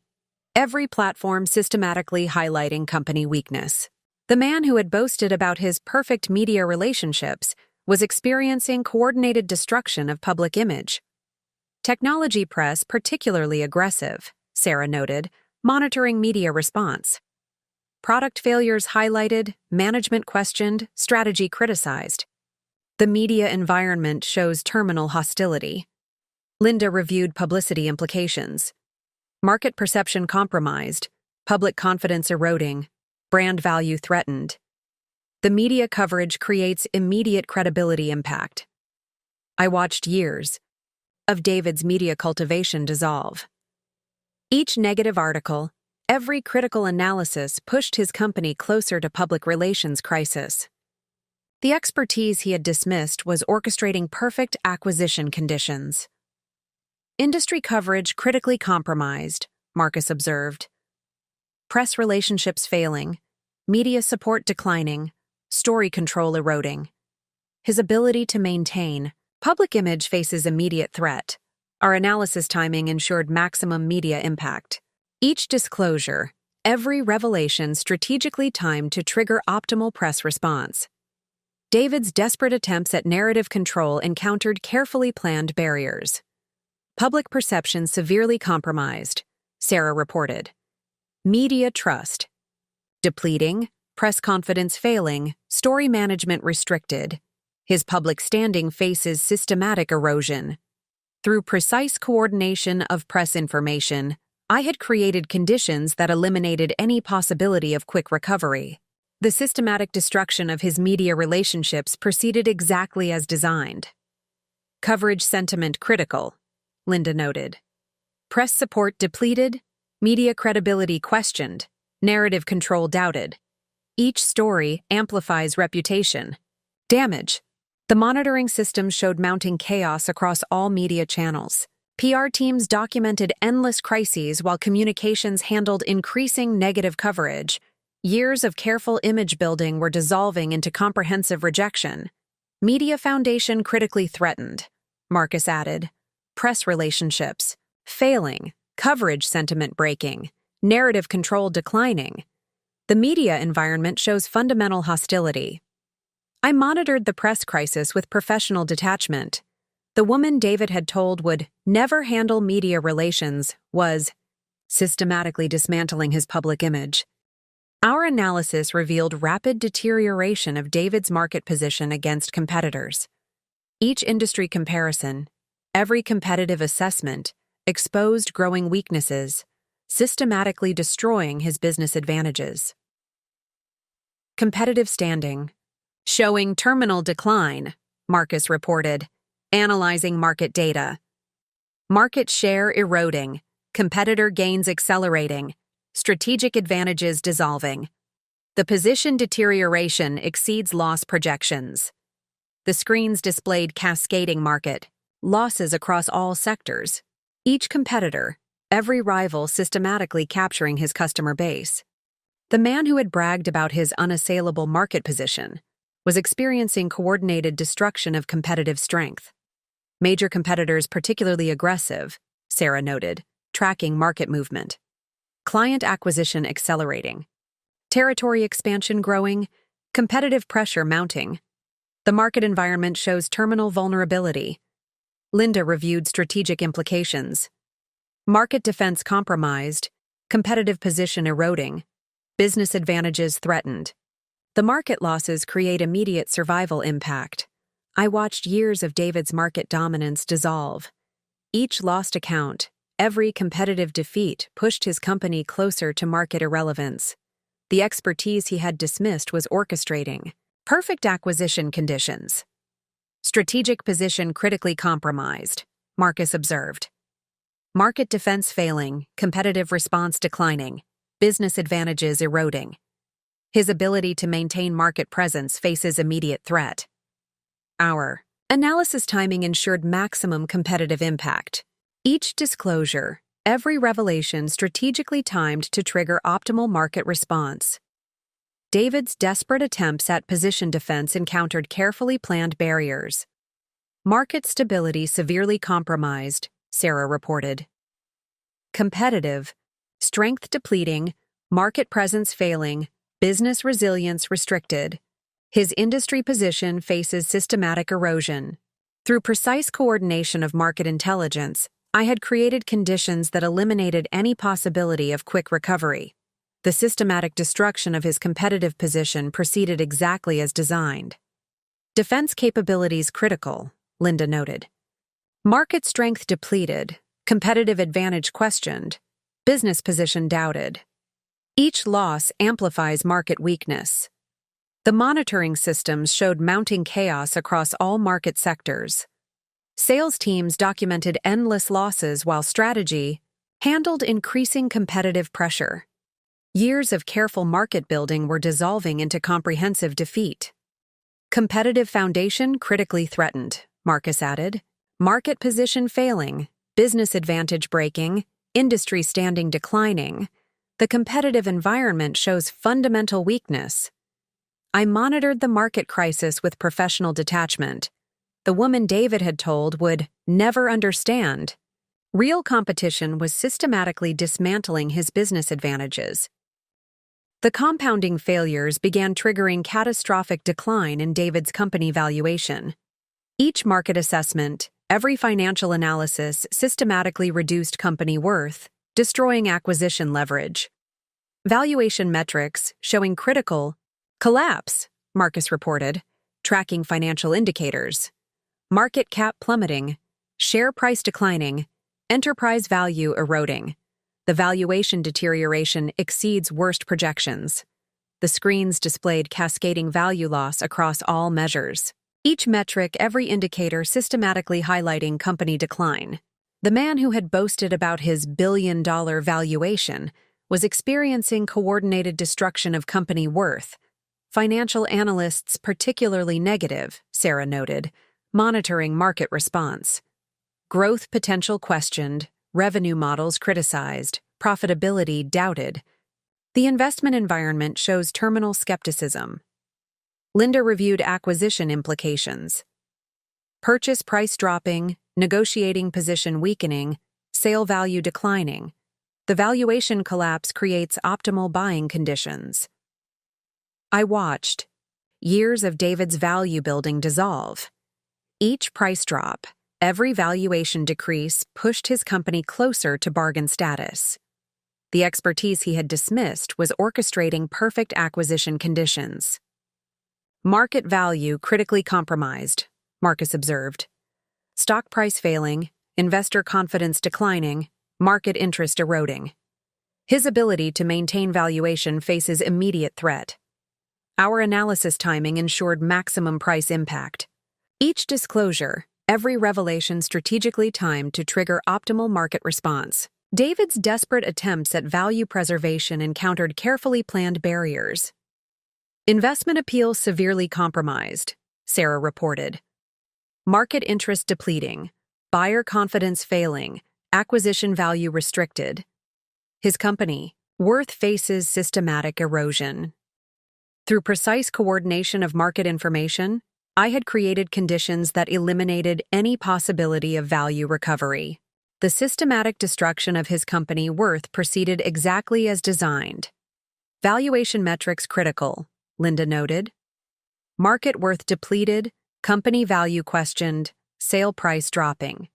every platform systematically highlighting company weakness. The man who had boasted about his perfect media relationships was experiencing coordinated destruction of public image. Technology press particularly aggressive, Sarah noted, monitoring media response. Product failures highlighted, management questioned, strategy criticized. The media environment shows terminal hostility. Linda reviewed publicity implications. Market perception compromised, public confidence eroding, brand value threatened. The media coverage creates immediate credibility impact. I watched years of David's media cultivation dissolve. Each negative article, every critical analysis pushed his company closer to public relations crisis. The expertise he had dismissed was orchestrating perfect acquisition conditions. Industry coverage critically compromised, Marcus observed. Press relationships failing, media support declining, story control eroding. His ability to maintain public image faces immediate threat. Our analysis timing ensured maximum media impact. Each disclosure, every revelation strategically timed to trigger optimal press response. David's desperate attempts at narrative control encountered carefully planned barriers. Public perception severely compromised, Sarah reported. Media trust depleting, press confidence failing, story management restricted. His public standing faces systematic erosion. Through precise coordination of press information, I had created conditions that eliminated any possibility of quick recovery. The systematic destruction of his media relationships proceeded exactly as designed. Coverage sentiment critical, Linda noted. Press support depleted, media credibility questioned, narrative control doubted. Each story amplifies reputation. Damage. The monitoring system showed mounting chaos across all media channels. PR teams documented endless crises while communications handled increasing negative coverage. Years of careful image building were dissolving into comprehensive rejection. Media foundation critically threatened, Marcus added. Press relationships failing, coverage sentiment breaking, narrative control declining. The media environment shows fundamental hostility. I monitored the press crisis with professional detachment. The woman David had told would never handle media relations was systematically dismantling his public image. Our analysis revealed rapid deterioration of David's market position against competitors. Each industry comparison, every competitive assessment, exposed growing weaknesses, systematically destroying his business advantages. Competitive standing. Showing terminal decline, Marcus reported, analyzing market data. Market share eroding, competitor gains accelerating, strategic advantages dissolving. The position deterioration exceeds loss projections. The screens displayed cascading market, losses across all sectors. Each competitor, every rival systematically capturing his customer base. The man who had bragged about his unassailable market position was experiencing coordinated destruction of competitive strength. Major competitors particularly aggressive, Sarah noted, tracking market movement. Client acquisition accelerating. Territory expansion growing, competitive pressure mounting. The market environment shows terminal vulnerability. Linda reviewed strategic implications. Market defense compromised, competitive position eroding, business advantages threatened. The market losses create immediate survival impact. I watched years of David's market dominance dissolve. Each lost account, every competitive defeat pushed his company closer to market irrelevance. The expertise he had dismissed was orchestrating perfect acquisition conditions. Strategic position critically compromised, Marcus observed. Market defense failing, competitive response declining, business advantages eroding. His ability to maintain market presence faces immediate threat. Our analysis timing ensured maximum competitive impact. Each disclosure, every revelation strategically timed to trigger optimal market response. David's desperate attempts at position defense encountered carefully planned barriers. Market stability severely compromised, Sarah reported. Competitive, strength depleting, market presence failing, business resilience restricted. His industry position faces systematic erosion. Through precise coordination of market intelligence, I had created conditions that eliminated any possibility of quick recovery. The systematic destruction of his competitive position proceeded exactly as designed. Defense capabilities critical, Linda noted. Market strength depleted, competitive advantage questioned, business position doubted. Each loss amplifies market weakness. The monitoring systems showed mounting chaos across all market sectors. Sales teams documented endless losses while strategy handled increasing competitive pressure. Years of careful market building were dissolving into comprehensive defeat. Competitive foundation critically threatened, Marcus added. Market position failing, business advantage breaking, industry standing declining. The competitive environment shows fundamental weakness. I monitored the market crisis with professional detachment. The woman David had told would never understand. Real competition was systematically dismantling his business advantages. The compounding failures began triggering catastrophic decline in David's company valuation. Each market assessment, every financial analysis systematically reduced company worth, destroying acquisition leverage. Valuation metrics showing critical collapse, Marcus reported, tracking financial indicators. Market cap plummeting, share price declining, enterprise value eroding. The valuation deterioration exceeds worst projections. The screens displayed cascading value loss across all measures. Each metric, every indicator systematically highlighting company decline. The man who had boasted about his billion-dollar valuation was experiencing coordinated destruction of company worth. Financial analysts particularly negative, Sarah noted, monitoring market response. Growth potential questioned, revenue models criticized, profitability doubted. The investment environment shows terminal skepticism. Linda reviewed acquisition implications. Purchase price dropping, negotiating position weakening, sale value declining. The valuation collapse creates optimal buying conditions. I watched. Years of David's value building dissolve. Each price drop, every valuation decrease pushed his company closer to bargain status. The expertise he had dismissed was orchestrating perfect acquisition conditions. Market value critically compromised, Marcus observed. Stock price failing, investor confidence declining, market interest eroding. His ability to maintain valuation faces immediate threat. Our analysis timing ensured maximum price impact. Each disclosure, every revelation strategically timed to trigger optimal market response. David's desperate attempts at value preservation encountered carefully planned barriers. Investment appeal severely compromised, Sarah reported. Market interest depleting, buyer confidence failing, acquisition value restricted. His company, worth faces systematic erosion. Through precise coordination of market information, I had created conditions that eliminated any possibility of value recovery. The systematic destruction of his company worth proceeded exactly as designed. Valuation metrics critical, Linda noted. Market worth depleted, company value questioned, sale price dropping.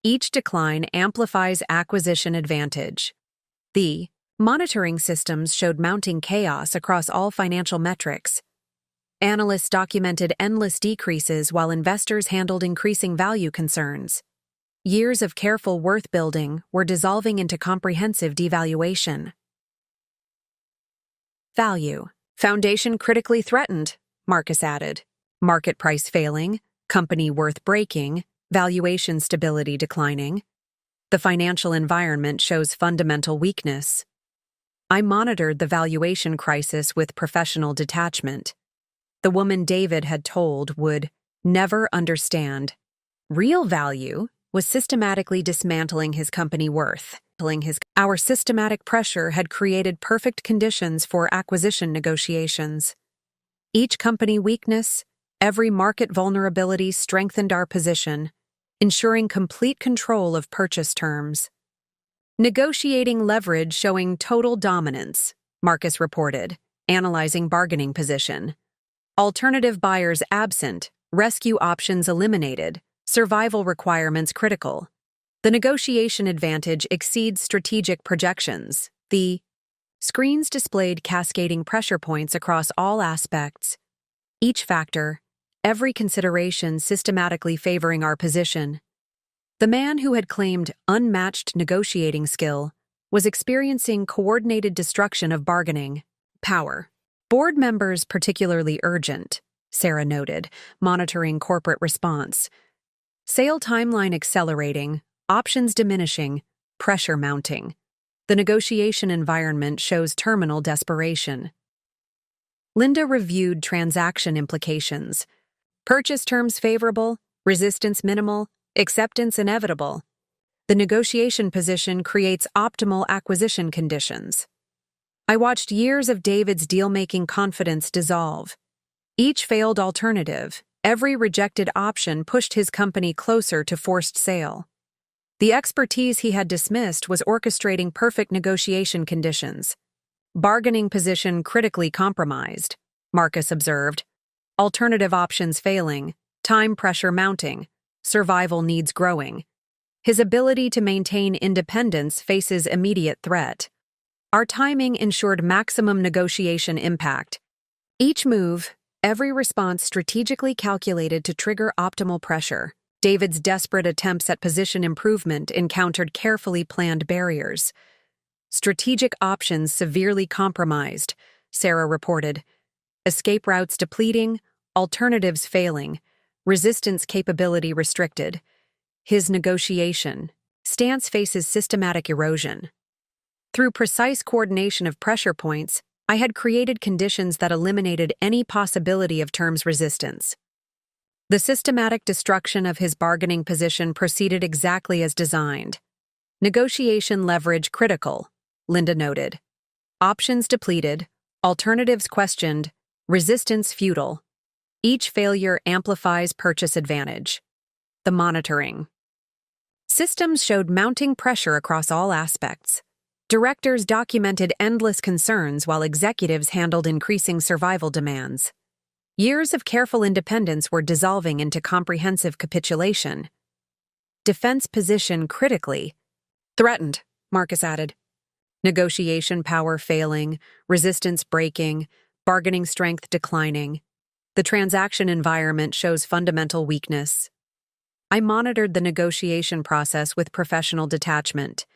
Each decline amplifies acquisition advantage. The monitoring systems showed mounting chaos across all financial metrics. Analysts documented endless decreases while investors handled increasing value concerns. Years of careful worth building were dissolving into comprehensive devaluation. Value. Foundation critically threatened, Marcus added. Market price failing, company worth breaking, valuation stability declining. The financial environment shows fundamental weakness. I monitored the valuation crisis with professional detachment. The woman David had told would never understand. Real value was systematically dismantling his company worth. Our systematic pressure had created perfect conditions for acquisition negotiations. Each company weakness, every market vulnerability strengthened our position, ensuring complete control of purchase terms. Negotiating leverage showing total dominance, Marcus reported, analyzing bargaining position. Alternative buyers absent, rescue options eliminated, survival requirements critical. The negotiation advantage exceeds strategic projections. The screens displayed cascading pressure points across all aspects. Each factor, every consideration systematically favoring our position. The man who had claimed unmatched negotiating skill was experiencing coordinated destruction of bargaining power. Board members particularly urgent, Sarah noted, monitoring corporate response. Sale timeline accelerating, options diminishing, pressure mounting. The negotiation environment shows terminal desperation. Linda reviewed transaction implications. Purchase terms favorable, resistance minimal, acceptance inevitable. The negotiation position creates optimal acquisition conditions. I watched years of David's deal-making confidence dissolve. Each failed alternative, every rejected option pushed his company closer to forced sale. The expertise he had dismissed was orchestrating perfect negotiation conditions. Bargaining position critically compromised, Marcus observed. Alternative options failing, time pressure mounting, survival needs growing. His ability to maintain independence faces immediate threat. Our timing ensured maximum negotiation impact. Each move, every response strategically calculated to trigger optimal pressure. David's desperate attempts at position improvement encountered carefully planned barriers. Strategic options severely compromised, Sarah reported. Escape routes depleting, alternatives failing, resistance capability restricted. His negotiation stance faces systematic erosion. Through precise coordination of pressure points, I had created conditions that eliminated any possibility of terms resistance. The systematic destruction of his bargaining position proceeded exactly as designed. Negotiation leverage critical, Linda noted. Options depleted, alternatives questioned, resistance futile. Each failure amplifies purchase advantage. The monitoring. Systems showed mounting pressure across all aspects. Directors documented endless concerns while executives handled increasing survival demands. Years of careful independence were dissolving into comprehensive capitulation. Defense position critically threatened, Marcus added. Negotiation power failing, resistance breaking, bargaining strength declining. The transaction environment shows fundamental weakness. I monitored the negotiation process with professional detachment.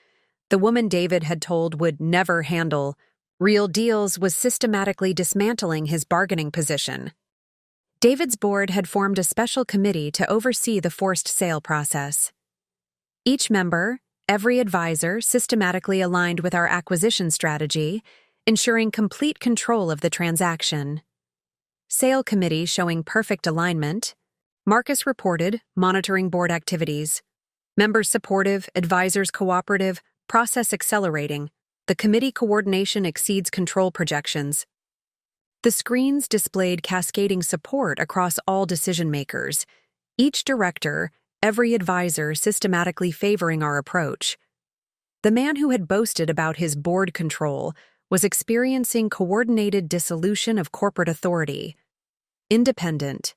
The woman David had told would never handle real deals was systematically dismantling his bargaining position. David's board had formed a special committee to oversee the forced sale process. Each member, every advisor, systematically aligned with our acquisition strategy, ensuring complete control of the transaction. Sale committee showing perfect alignment. Marcus reported, monitoring board activities. Members supportive, advisors cooperative, process accelerating. The committee coordination exceeds control projections. The screens displayed cascading support across all decision-makers, each director, every advisor systematically favoring our approach. The man who had boasted about his board control was experiencing coordinated dissolution of corporate authority. Independent.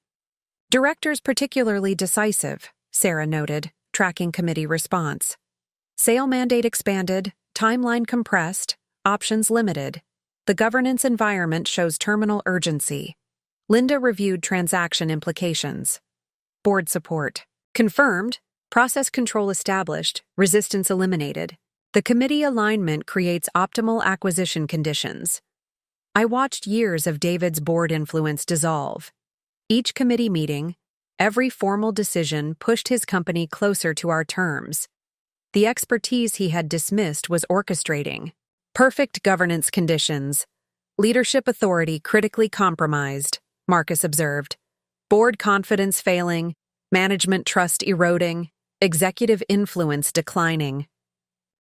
Directors particularly decisive, Sarah noted, tracking committee response. Sale mandate expanded, timeline compressed, options limited. The governance environment shows terminal urgency. Linda reviewed transaction implications. Board support. Confirmed, process control established, resistance eliminated. The committee alignment creates optimal acquisition conditions. I watched years of David's board influence dissolve. Each committee meeting, every formal decision pushed his company closer to our terms. The expertise he had dismissed was orchestrating. Perfect governance conditions. Leadership authority critically compromised, Marcus observed. Board confidence failing, management trust eroding, executive influence declining.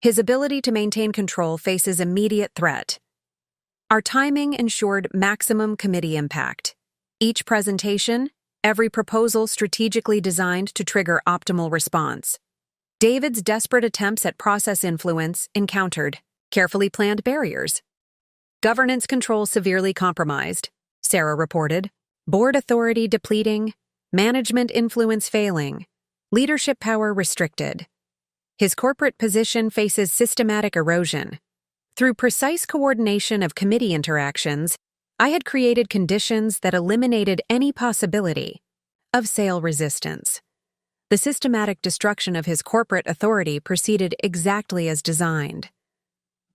His ability to maintain control faces immediate threat. Our timing ensured maximum committee impact. Each presentation, every proposal strategically designed to trigger optimal response. David's desperate attempts at process influence encountered carefully planned barriers. Governance control severely compromised, Sarah reported. Board authority depleting, management influence failing, leadership power restricted. His corporate position faces systematic erosion. Through precise coordination of committee interactions, I had created conditions that eliminated any possibility of sale resistance. The systematic destruction of his corporate authority proceeded exactly as designed.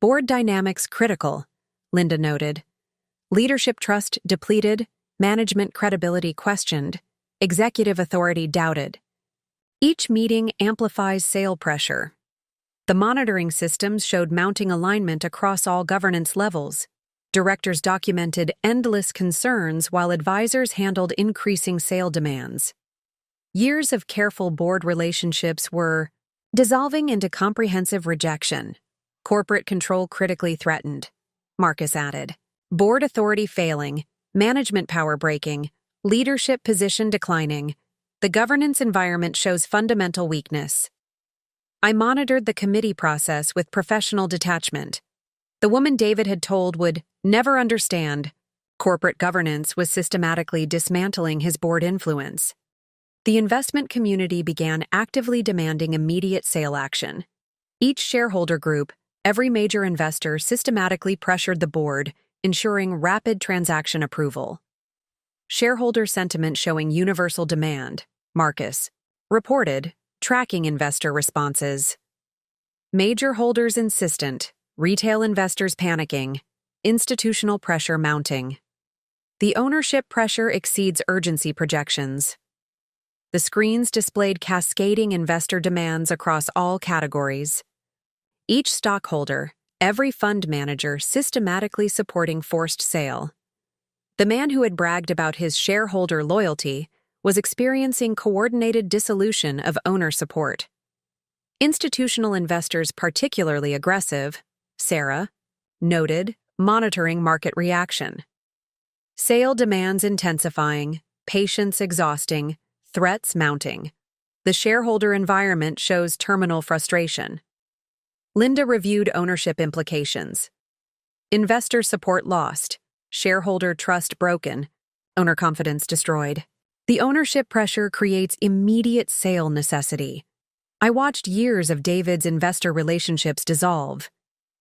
Board dynamics critical, Linda noted. Leadership trust depleted, management credibility questioned, executive authority doubted. Each meeting amplifies sale pressure. The monitoring systems showed mounting alignment across all governance levels. Directors documented endless concerns while advisors handled increasing sale demands. Years of careful board relationships were dissolving into comprehensive rejection. Corporate control critically threatened, Marcus added. Board authority failing, management power breaking, leadership position declining. The governance environment shows fundamental weakness. I monitored the committee process with professional detachment. The woman David had told would never understand. Corporate governance was systematically dismantling his board influence. The investment community began actively demanding immediate sale action. Each shareholder group, every major investor systematically pressured the board, ensuring rapid transaction approval. Shareholder sentiment showing universal demand, Marcus reported, tracking investor responses. Major holders insistent, retail investors panicking, institutional pressure mounting. The ownership pressure exceeds urgency projections. The screens displayed cascading investor demands across all categories. Each stockholder, every fund manager systematically supporting forced sale. The man who had bragged about his shareholder loyalty was experiencing coordinated dissolution of owner support. Institutional investors particularly aggressive, Sarah noted, monitoring market reaction. Sale demands intensifying, patience exhausting, threats mounting. The shareholder environment shows terminal frustration. Linda reviewed ownership implications. Investor support lost, shareholder trust broken, owner confidence destroyed. The ownership pressure creates immediate sale necessity. I watched years of David's investor relationships dissolve.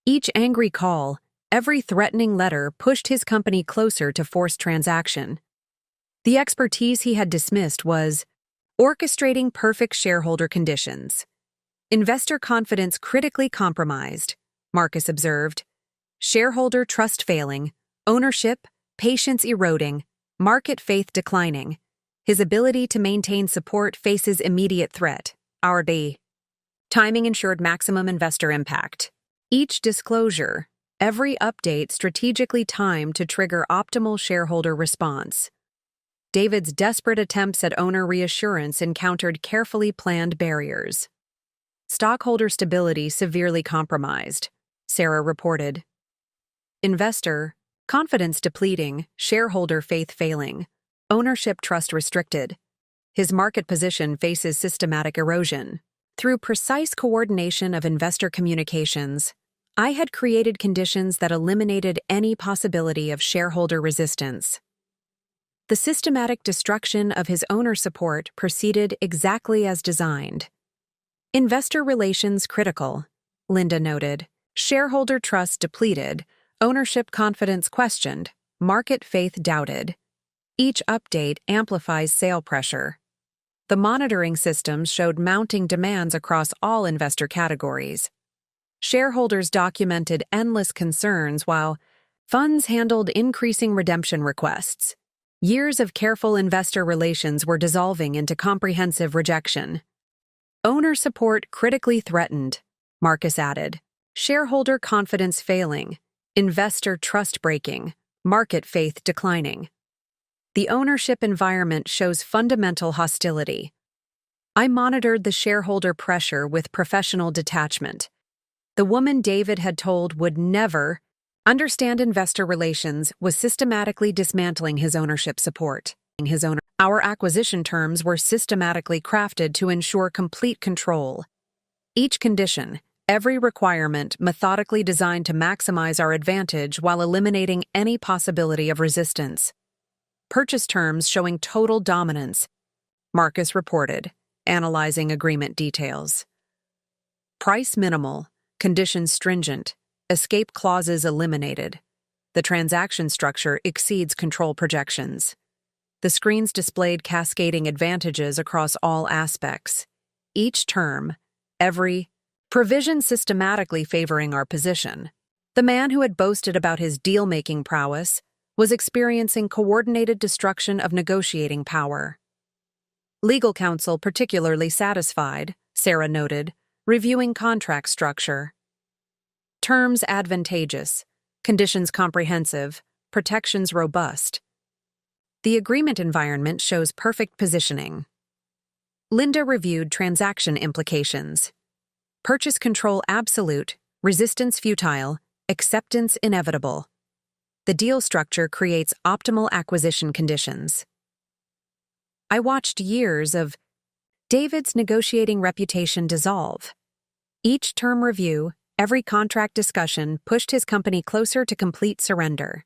Each angry call, every threatening letter pushed his company closer to forced transaction. The expertise he had dismissed was orchestrating perfect shareholder conditions. Investor confidence critically compromised, Marcus observed. Shareholder trust failing, ownership, patience eroding, market faith declining. His ability to maintain support faces immediate threat. RD. Timing ensured maximum investor impact. Each disclosure, every update strategically timed to trigger optimal shareholder response. David's desperate attempts at owner reassurance encountered carefully planned barriers. Stockholder stability severely compromised, Sarah reported. Investor, confidence depleting, shareholder faith failing, ownership trust restricted. His market position faces systematic erosion. Through precise coordination of investor communications, I had created conditions that eliminated any possibility of shareholder resistance. The systematic destruction of his owner support proceeded exactly as designed. Investor relations critical, Linda noted. Shareholder trust depleted, ownership confidence questioned, market faith doubted. Each update amplifies sale pressure. The monitoring systems showed mounting demands across all investor categories. Shareholders documented endless concerns while funds handled increasing redemption requests. Years of careful investor relations were dissolving into comprehensive rejection. Owner support critically threatened, Marcus added. Shareholder confidence failing, investor trust breaking, market faith declining. The ownership environment shows fundamental hostility. I monitored the shareholder pressure with professional detachment. The woman David had told would never understand investor relations was systematically dismantling his ownership support. Our acquisition terms were systematically crafted to ensure complete control. Each condition, every requirement methodically designed to maximize our advantage while eliminating any possibility of resistance. Purchase terms showing total dominance, Marcus reported, analyzing agreement details. Price minimal, conditions stringent, escape clauses eliminated. The transaction structure exceeds control projections. The screens displayed cascading advantages across all aspects. Each term, every provision systematically favoring our position. The man who had boasted about his deal-making prowess was experiencing coordinated destruction of negotiating power. Legal counsel particularly satisfied, Sarah noted, reviewing contract structure. Terms advantageous, conditions comprehensive, protections robust. The agreement environment shows perfect positioning. Linda reviewed transaction implications. Purchase control absolute, resistance futile, acceptance inevitable. The deal structure creates optimal acquisition conditions. I watched years of David's negotiating reputation dissolve. Each term review, every contract discussion pushed his company closer to complete surrender.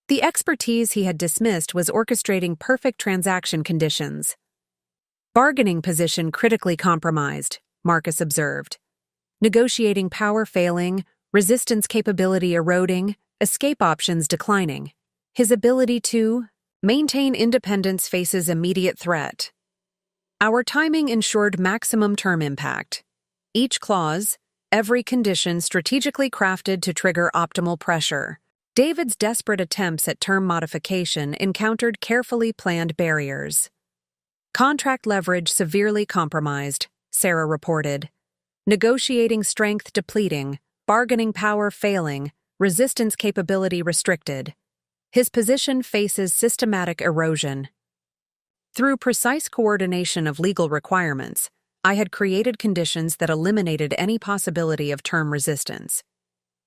The expertise he had dismissed was orchestrating perfect transaction conditions. Bargaining position critically compromised, Marcus observed. Negotiating power failing, resistance capability eroding, escape options declining. His ability to maintain independence faces immediate threat. Our timing ensured maximum term impact. Each clause, every condition strategically crafted to trigger optimal pressure. David's desperate attempts at term modification encountered carefully planned barriers. Contract leverage severely compromised, Sarah reported. Negotiating strength depleting, bargaining power failing, resistance capability restricted. His position faces systematic erosion. Through precise coordination of legal requirements, I had created conditions that eliminated any possibility of term resistance.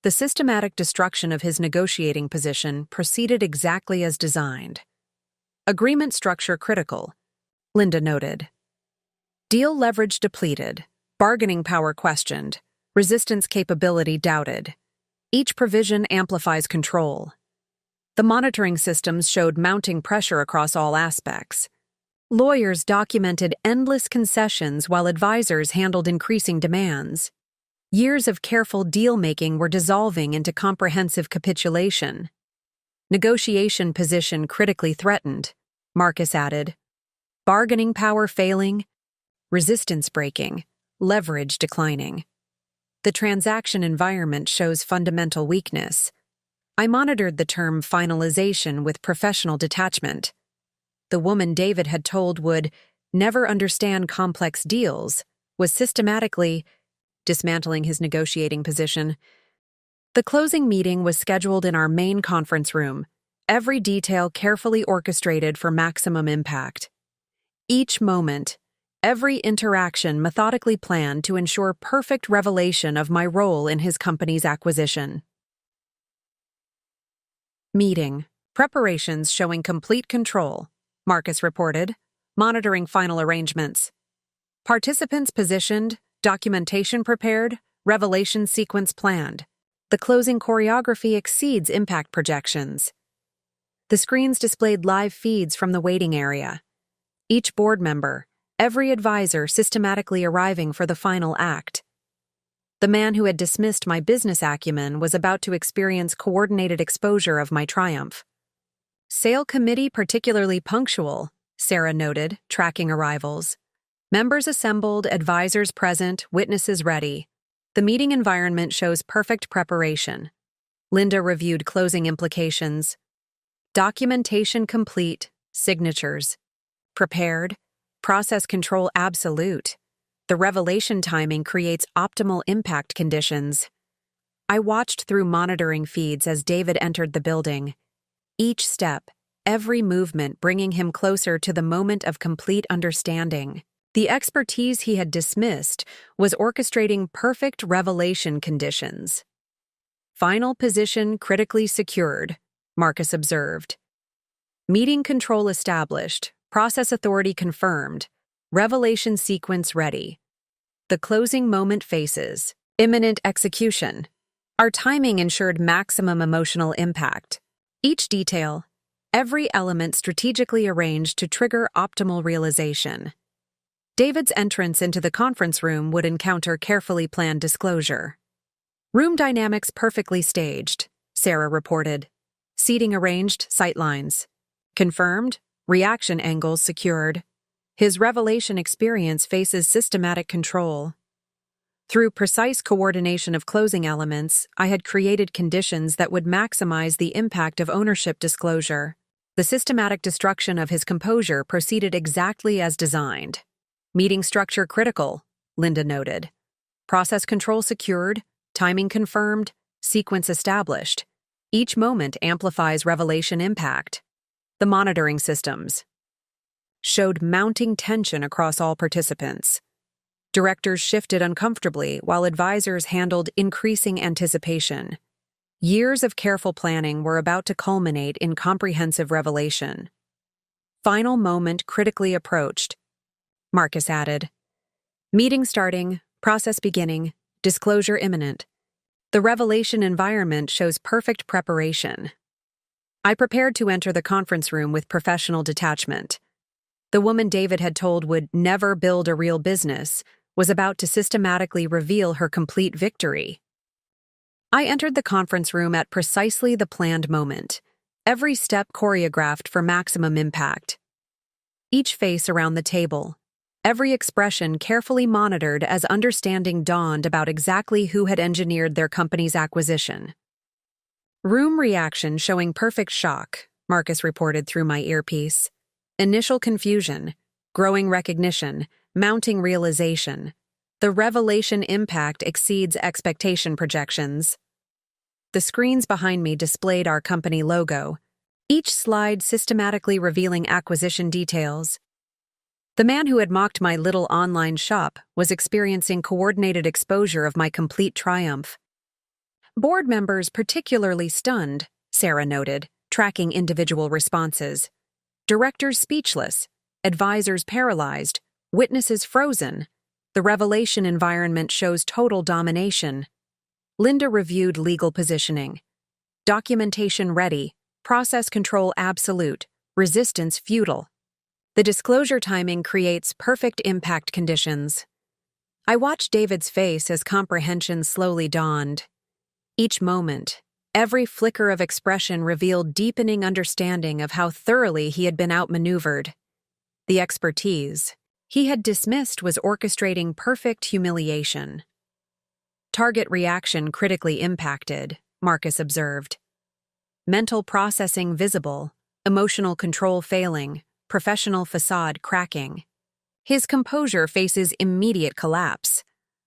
The systematic destruction of his negotiating position proceeded exactly as designed. Agreement structure critical, Linda noted. Deal leverage depleted, bargaining power questioned, resistance capability doubted. Each provision amplifies control. The monitoring systems showed mounting pressure across all aspects. Lawyers documented endless concessions while advisors handled increasing demands. Years of careful deal-making were dissolving into comprehensive capitulation. Negotiation position critically threatened, Marcus added. Bargaining power failing, resistance breaking, leverage declining. The transaction environment shows fundamental weakness. I monitored the term finalization with professional detachment. The woman David had told would never understand complex deals was systematically dismantling his negotiating position. The closing meeting was scheduled in our main conference room, every detail carefully orchestrated for maximum impact. Each moment, every interaction methodically planned to ensure perfect revelation of my role in his company's acquisition. Meeting. Preparations showing complete control, Marcus reported, monitoring final arrangements. Participants positioned, documentation prepared, revelation sequence planned. The closing choreography exceeds impact projections. The screens displayed live feeds from the waiting area. Each board member, every advisor systematically arriving for the final act. The man who had dismissed my business acumen was about to experience coordinated exposure of my triumph. Sale committee particularly punctual, Sarah noted, tracking arrivals. Members assembled, advisors present, witnesses ready. The meeting environment shows perfect preparation. Linda reviewed closing implications. Documentation complete, signatures. Prepared, process control absolute. The revelation timing creates optimal impact conditions. I watched through monitoring feeds as David entered the building. Each step, every movement bringing him closer to the moment of complete understanding. The expertise he had dismissed was orchestrating perfect revelation conditions. Final position critically secured, Marcus observed. Meeting control established, process authority confirmed, revelation sequence ready. The closing moment faces, imminent execution. Our timing ensured maximum emotional impact. Each detail, every element strategically arranged to trigger optimal realization. David's entrance into the conference room would encounter carefully planned disclosure. Room dynamics perfectly staged, Sarah reported. Seating arranged, sightlines. Confirmed, reaction angles secured. His revelation experience faces systematic control. Through precise coordination of closing elements, I had created conditions that would maximize the impact of ownership disclosure. The systematic destruction of his composure proceeded exactly as designed. Meeting structure critical, Linda noted. Process control secured, timing confirmed, sequence established. Each moment amplifies revelation impact. The monitoring systems showed mounting tension across all participants. Directors shifted uncomfortably while advisors handled increasing anticipation. Years of careful planning were about to culminate in comprehensive revelation. Final moment critically approached, Marcus added. Meeting starting, process beginning, disclosure imminent. The revelation environment shows perfect preparation. I prepared to enter the conference room with professional detachment. The woman David had told would never build a real business was about to systematically reveal her complete victory. I entered the conference room at precisely the planned moment, every step choreographed for maximum impact. Each face around the table, every expression carefully monitored as understanding dawned about exactly who had engineered their company's acquisition. Room reaction showing perfect shock, Marcus reported through my earpiece. Initial confusion, growing recognition, mounting realization. The revelation impact exceeds expectation projections. The screens behind me displayed our company logo, each slide systematically revealing acquisition details. The man who had mocked my little online shop was experiencing coordinated exposure of my complete triumph. Board members particularly stunned, Sarah noted, tracking individual responses. Directors speechless, advisors paralyzed, witnesses frozen. The revelation environment shows total domination. Linda reviewed legal positioning. Documentation ready, process control absolute, resistance futile. The disclosure timing creates perfect impact conditions. I watched David's face as comprehension slowly dawned. Each moment, every flicker of expression revealed deepening understanding of how thoroughly he had been outmaneuvered. The expertise he had dismissed was orchestrating perfect humiliation. Target reaction critically impacted, Marcus observed. Mental processing visible, emotional control failing, professional facade cracking. His composure faces immediate collapse.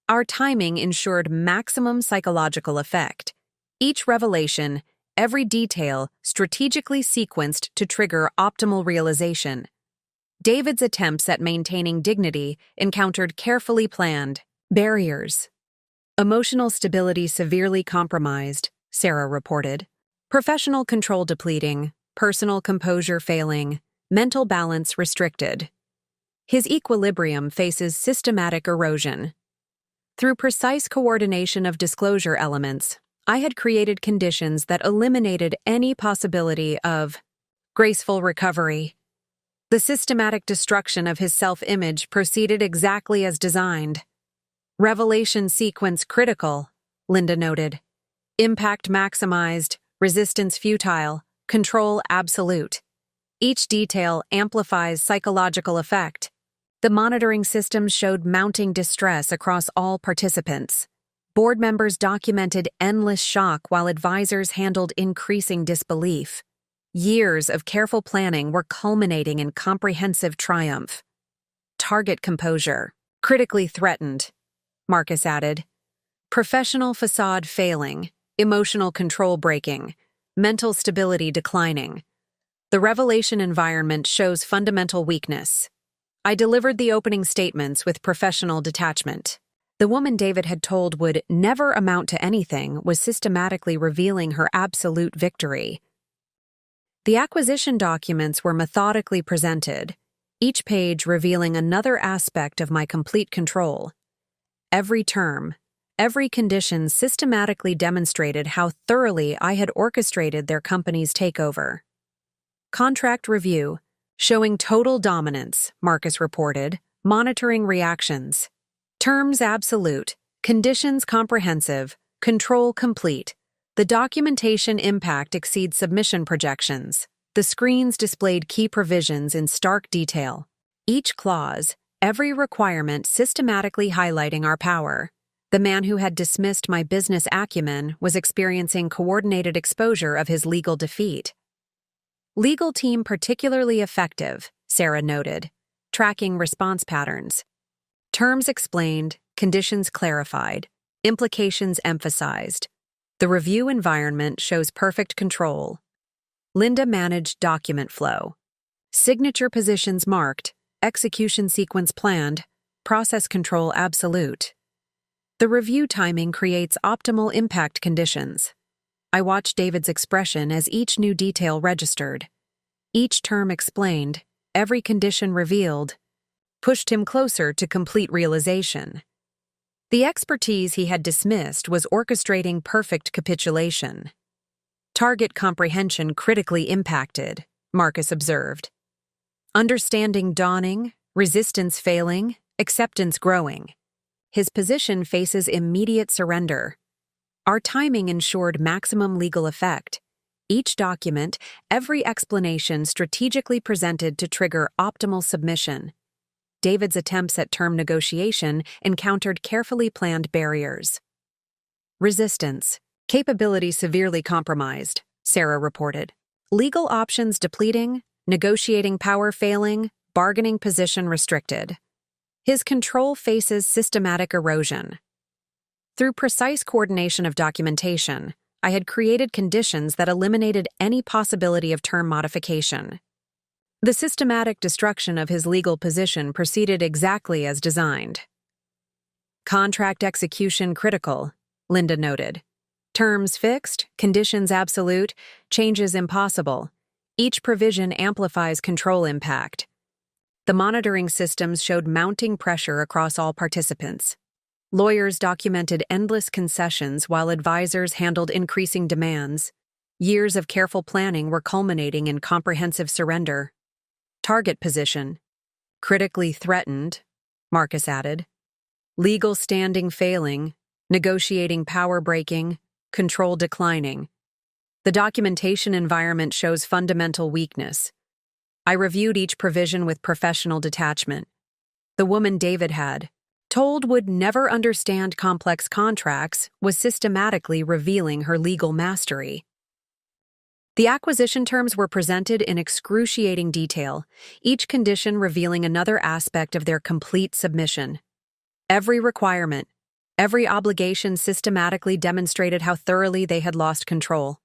Our timing ensured maximum psychological effect. Each revelation, every detail strategically sequenced to trigger optimal realization. David's attempts at maintaining dignity encountered carefully planned barriers. Emotional stability severely compromised, Sarah reported. Professional control depleting, personal composure failing, mental balance restricted. His equilibrium faces systematic erosion. Through precise coordination of disclosure elements, I had created conditions that eliminated any possibility of graceful recovery. The systematic destruction of his self-image proceeded exactly as designed. Revelation sequence critical, Linda noted. Impact maximized, resistance futile, control absolute. Each detail amplifies psychological effect. The monitoring systems showed mounting distress across all participants. Board members documented endless shock while advisors handled increasing disbelief. Years of careful planning were culminating in comprehensive triumph. Target composure, critically threatened, Marcus added. Professional facade failing, emotional control breaking, mental stability declining. The revelation environment shows fundamental weakness. I delivered the opening statements with professional detachment. The woman David had told would never amount to anything was systematically revealing her absolute victory. The acquisition documents were methodically presented, each page revealing another aspect of my complete control. Every term, every condition systematically demonstrated how thoroughly I had orchestrated their company's takeover. Contract review, showing total dominance, Marcus reported, monitoring reactions. Terms absolute, conditions comprehensive, control complete. The documentation impact exceeds submission projections. The screens displayed key provisions in stark detail. Each clause, every requirement systematically highlighting our power. The man who had dismissed my business acumen was experiencing coordinated exposure of his legal defeat. Legal team particularly effective, Sarah noted, tracking response patterns. Terms explained, conditions clarified, implications emphasized. The review environment shows perfect control. Linda managed document flow. Signature positions marked, execution sequence planned, process control absolute. The review timing creates optimal impact conditions. I watched David's expression as each new detail registered. Each term explained, every condition revealed, pushed him closer to complete realization. The expertise he had dismissed was orchestrating perfect capitulation. Target comprehension critically impacted, Marcus observed. Understanding dawning, resistance failing, acceptance growing. His position faces immediate surrender. Our timing ensured maximum legal effect. Each document, every explanation strategically presented to trigger optimal submission. David's attempts at term negotiation encountered carefully planned barriers. Resistance. Capability severely compromised, Sarah reported. Legal options depleting, negotiating power failing, bargaining position restricted. His control faces systematic erosion. Through precise coordination of documentation, I had created conditions that eliminated any possibility of term modification. The systematic destruction of his legal position proceeded exactly as designed. Contract execution critical, Linda noted. Terms fixed, conditions absolute, changes impossible. Each provision amplifies control impact. The monitoring systems showed mounting pressure across all participants. Lawyers documented endless concessions while advisors handled increasing demands. Years of careful planning were culminating in comprehensive surrender. Target position. Critically threatened, Marcus added. Legal standing failing, negotiating power breaking, control declining. The documentation environment shows fundamental weakness. I reviewed each provision with professional detachment. The woman David had, told would never understand complex contracts, was systematically revealing her legal mastery. The acquisition terms were presented in excruciating detail, each condition revealing another aspect of their complete submission. Every requirement, every obligation systematically demonstrated how thoroughly they had lost control.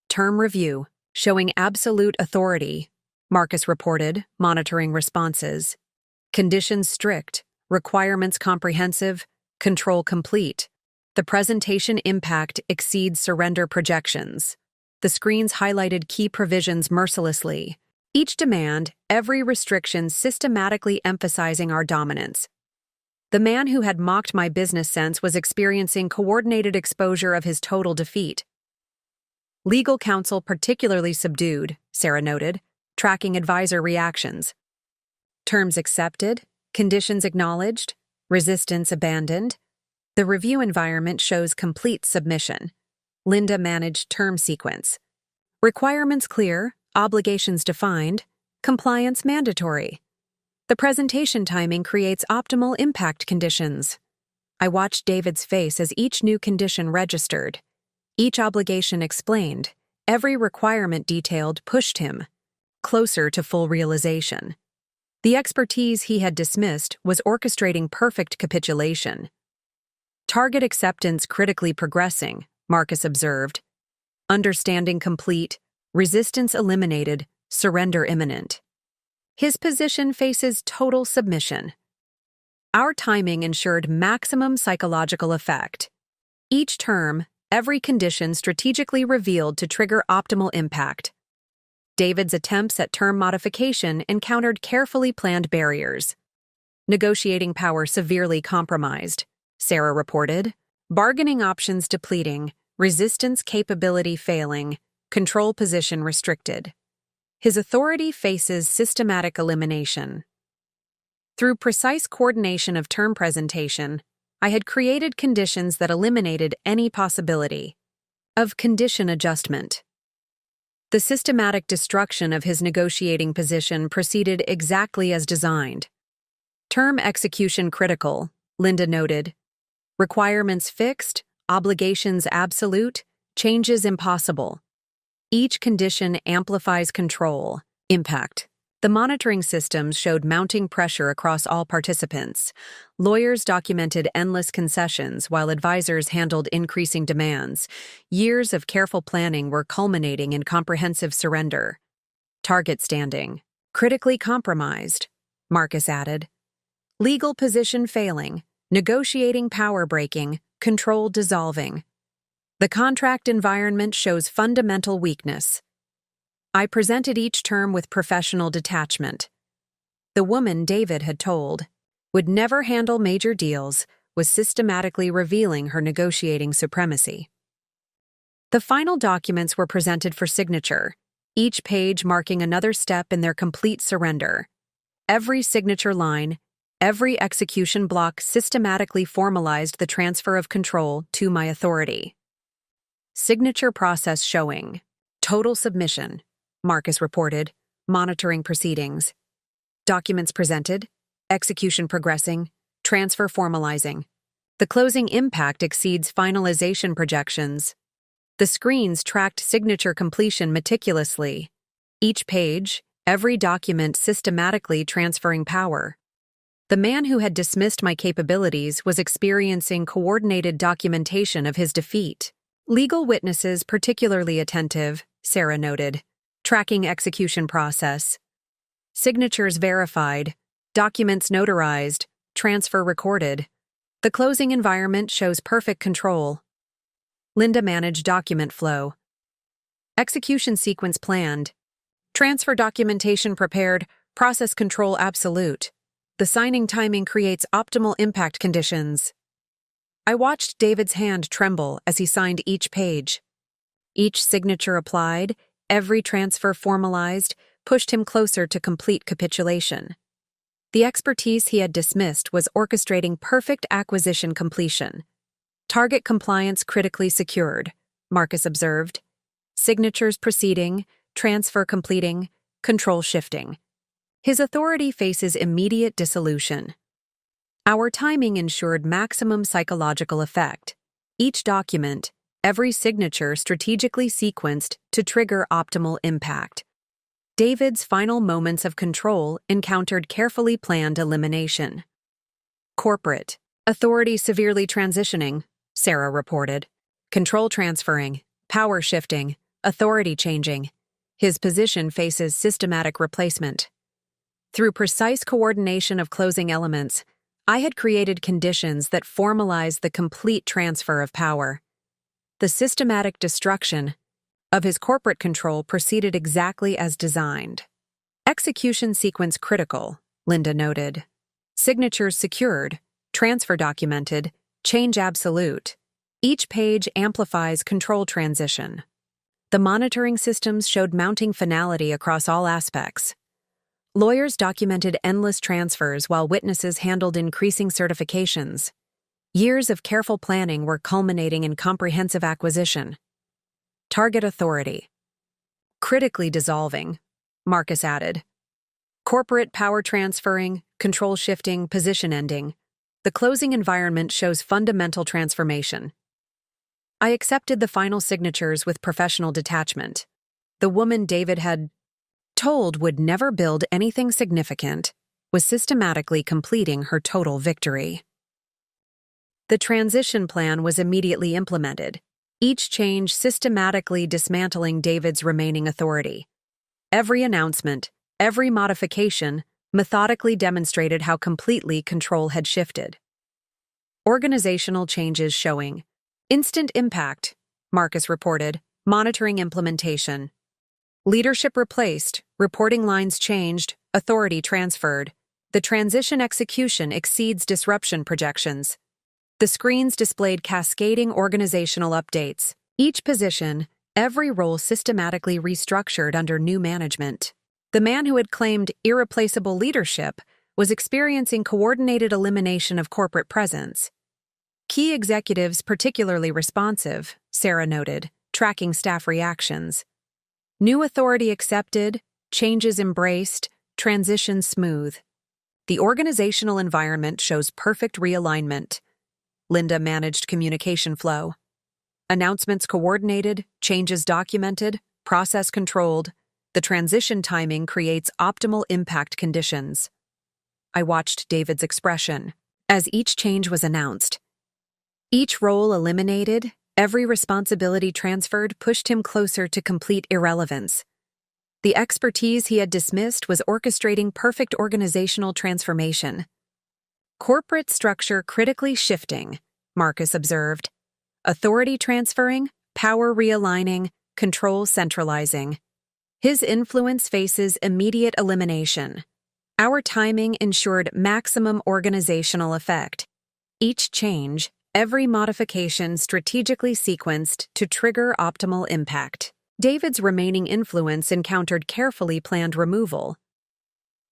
Term review, showing absolute authority, Marcus reported, monitoring responses. Conditions strict, requirements comprehensive, control complete. The presentation impact exceeds surrender projections. The screens highlighted key provisions mercilessly. Each demand, every restriction systematically emphasizing our dominance. The man who had mocked my business sense was experiencing coordinated exposure of his total defeat. Legal counsel particularly subdued, Sarah noted, tracking advisor reactions. Terms accepted, conditions acknowledged, resistance abandoned. The review environment shows complete submission. Linda managed term sequence. Requirements clear, obligations defined, compliance mandatory. The presentation timing creates optimal impact conditions. I watched David's face as each new condition registered. Each obligation explained, every requirement detailed pushed him closer to full realization. The expertise he had dismissed was orchestrating perfect capitulation. Target acceptance critically progressing, Marcus observed. Understanding complete, resistance eliminated, surrender imminent. His position faces total submission. Our timing ensured maximum psychological effect. Each term, every condition strategically revealed to trigger optimal impact. David's attempts at term modification encountered carefully planned barriers. Negotiating power severely compromised, Sarah reported. Bargaining options depleting, resistance capability failing, control position restricted. His authority faces systematic elimination. Through precise coordination of term presentation, I had created conditions that eliminated any possibility of condition adjustment. The systematic destruction of his negotiating position proceeded exactly as designed. Term execution critical, Linda noted. Requirements fixed, obligations absolute, changes impossible. Each condition amplifies control, impact. The monitoring systems showed mounting pressure across all participants. Lawyers documented endless concessions while advisors handled increasing demands. Years of careful planning were culminating in comprehensive surrender. Target standing, critically compromised, Marcus added. Legal position failing, negotiating power breaking, control dissolving. The contract environment shows fundamental weakness. I presented each term with professional detachment. The woman David had told would never handle major deals was systematically revealing her negotiating supremacy. The final documents were presented for signature, each page marking another step in their complete surrender. Every signature line, every execution block systematically formalized the transfer of control to my authority. Signature process showing total submission, Marcus reported, monitoring proceedings. Documents presented, execution progressing, transfer formalizing. The closing impact exceeds finalization projections. The screens tracked signature completion meticulously. Each page, every document systematically transferring power. The man who had dismissed my capabilities was experiencing coordinated documentation of his defeat. Legal witnesses particularly attentive, Sarah noted, tracking execution process. Signatures verified, documents notarized, transfer recorded. The closing environment shows perfect control. Linda managed document flow. Execution sequence planned. Transfer documentation prepared, process control absolute. The signing timing creates optimal impact conditions. I watched David's hand tremble as he signed each page. Each signature applied, every transfer formalized, pushed him closer to complete capitulation. The expertise he had dismissed was orchestrating perfect acquisition completion. Target compliance critically secured, Marcus observed. Signatures proceeding, transfer completing, control shifting. His authority faces immediate dissolution. Our timing ensured maximum psychological effect. Each document, every signature strategically sequenced to trigger optimal impact. David's final moments of control encountered carefully planned elimination. Corporate. Authority severely transitioning, Sarah reported. Control transferring, power shifting, authority changing. His position faces systematic replacement. Through precise coordination of closing elements, I had created conditions that formalized the complete transfer of power. The systematic destruction of his corporate control proceeded exactly as designed. Execution sequence critical, Linda noted. Signatures secured, transfer documented, change absolute. Each page amplifies control transition. The monitoring systems showed mounting finality across all aspects. Lawyers documented endless transfers while witnesses handled increasing certifications. Years of careful planning were culminating in comprehensive acquisition. Target authority. Critically dissolving, Marcus added. Corporate power transferring, control shifting, position ending. The closing environment shows fundamental transformation. I accepted the final signatures with professional detachment. The woman David had told would never build anything significant was systematically completing her total victory. The transition plan was immediately implemented, each change systematically dismantling David's remaining authority. Every announcement, every modification, methodically demonstrated how completely control had shifted. Organizational changes showing instant impact, Marcus reported, monitoring implementation. Leadership replaced, reporting lines changed, authority transferred. The transition execution exceeds disruption projections. The screens displayed cascading organizational updates. Each position, every role systematically restructured under new management. The man who had claimed irreplaceable leadership was experiencing coordinated elimination of corporate presence. Key executives particularly responsive, Sarah noted, tracking staff reactions. New authority accepted, changes embraced, transition smooth. The organizational environment shows perfect realignment. Linda managed communication flow. Announcements coordinated, changes documented, process controlled. The transition timing creates optimal impact conditions. I watched David's expression as each change was announced. Each role eliminated, every responsibility transferred pushed him closer to complete irrelevance. The expertise he had dismissed was orchestrating perfect organizational transformation. Corporate structure critically shifting, Marcus observed. Authority transferring, power realigning, control centralizing. His influence faces immediate elimination. Our timing ensured maximum organizational effect. Each change, every modification strategically sequenced to trigger optimal impact. David's remaining influence encountered carefully planned removal.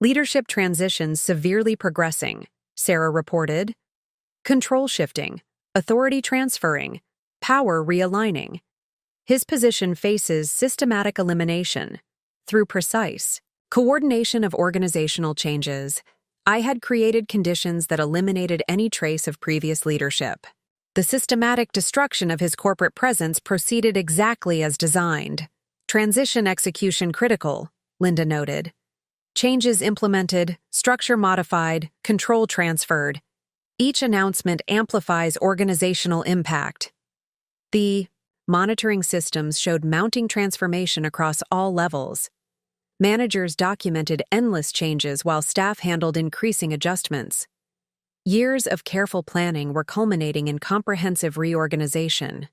Leadership transitions severely progressing, Sarah reported. Control shifting, authority transferring, power realigning. His position faces systematic elimination. Through precise coordination of organizational changes, I had created conditions that eliminated any trace of previous leadership. The systematic destruction of his corporate presence proceeded exactly as designed. Transition execution critical, Linda noted. Changes implemented, structure modified, control transferred. Each announcement amplifies organizational impact. The monitoring systems showed mounting transformation across all levels. managers documented endless changes while staff handled increasing adjustments. Years of careful planning were culminating in comprehensive reorganization.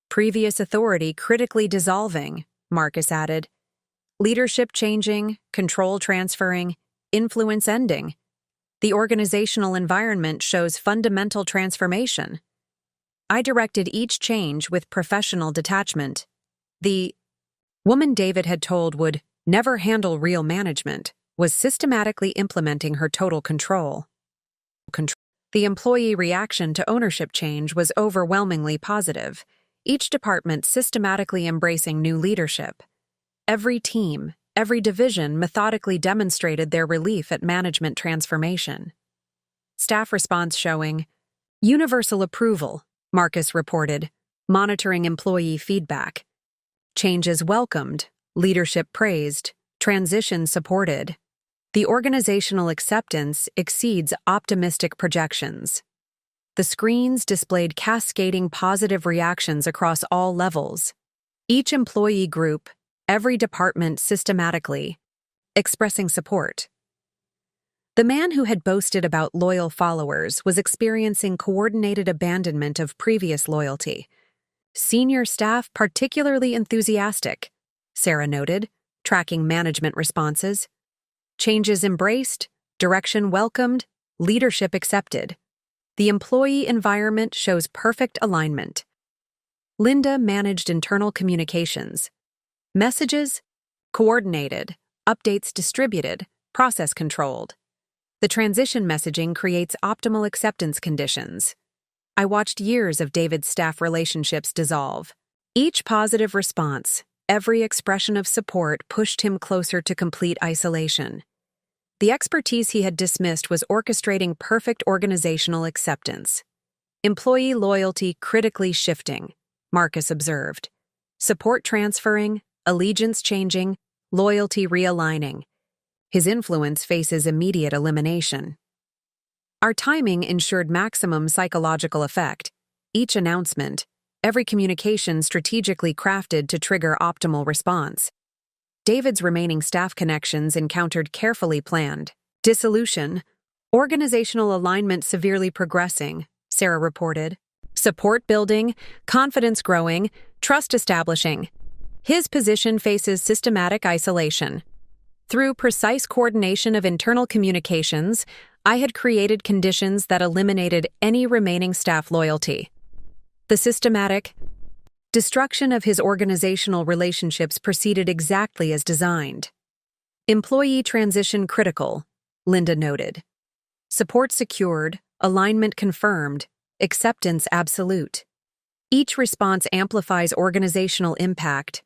Previous authority critically dissolving, Marcus added. Leadership changing, control transferring, influence ending. The organizational environment shows fundamental transformation. I directed each change with professional detachment. The woman David had told would never handle real management was systematically implementing her total control. The employee reaction to ownership change was overwhelmingly positive, each department systematically embracing new leadership. Every team, every division methodically demonstrated their relief at management transformation. Staff response showing universal approval, Marcus reported, monitoring employee feedback. Changes welcomed, leadership praised, transition supported. The organizational acceptance exceeds optimistic projections. The screens displayed cascading positive reactions across all levels. Each employee group, every department systematically expressing support. The man who had boasted about loyal followers was experiencing coordinated abandonment of previous loyalty. Senior staff particularly enthusiastic, Sarah noted, tracking management responses. Changes embraced, direction welcomed, leadership accepted. The employee environment shows perfect alignment. Linda managed internal communications. Messages coordinated, updates distributed, process controlled. The transition messaging creates optimal acceptance conditions. I watched years of David's staff relationships dissolve. Each positive response, every expression of support pushed him closer to complete isolation. The expertise he had dismissed was orchestrating perfect organizational acceptance. Employee loyalty critically shifting, Marcus observed. Support transferring, allegiance changing, loyalty realigning. His influence faces immediate elimination. Our timing ensured maximum psychological effect. Each announcement, every communication strategically crafted to trigger optimal response. David's remaining staff connections encountered carefully planned dissolution, organizational alignment severely progressing, Sarah reported. Support building, confidence growing, trust establishing. His position faces systematic isolation. Through precise coordination of internal communications, I had created conditions that eliminated any remaining staff loyalty. The systematic destruction of his organizational relationships proceeded exactly as designed. Employee transition critical, Linda noted. Support secured, alignment confirmed, acceptance absolute. Each response amplifies organizational impact.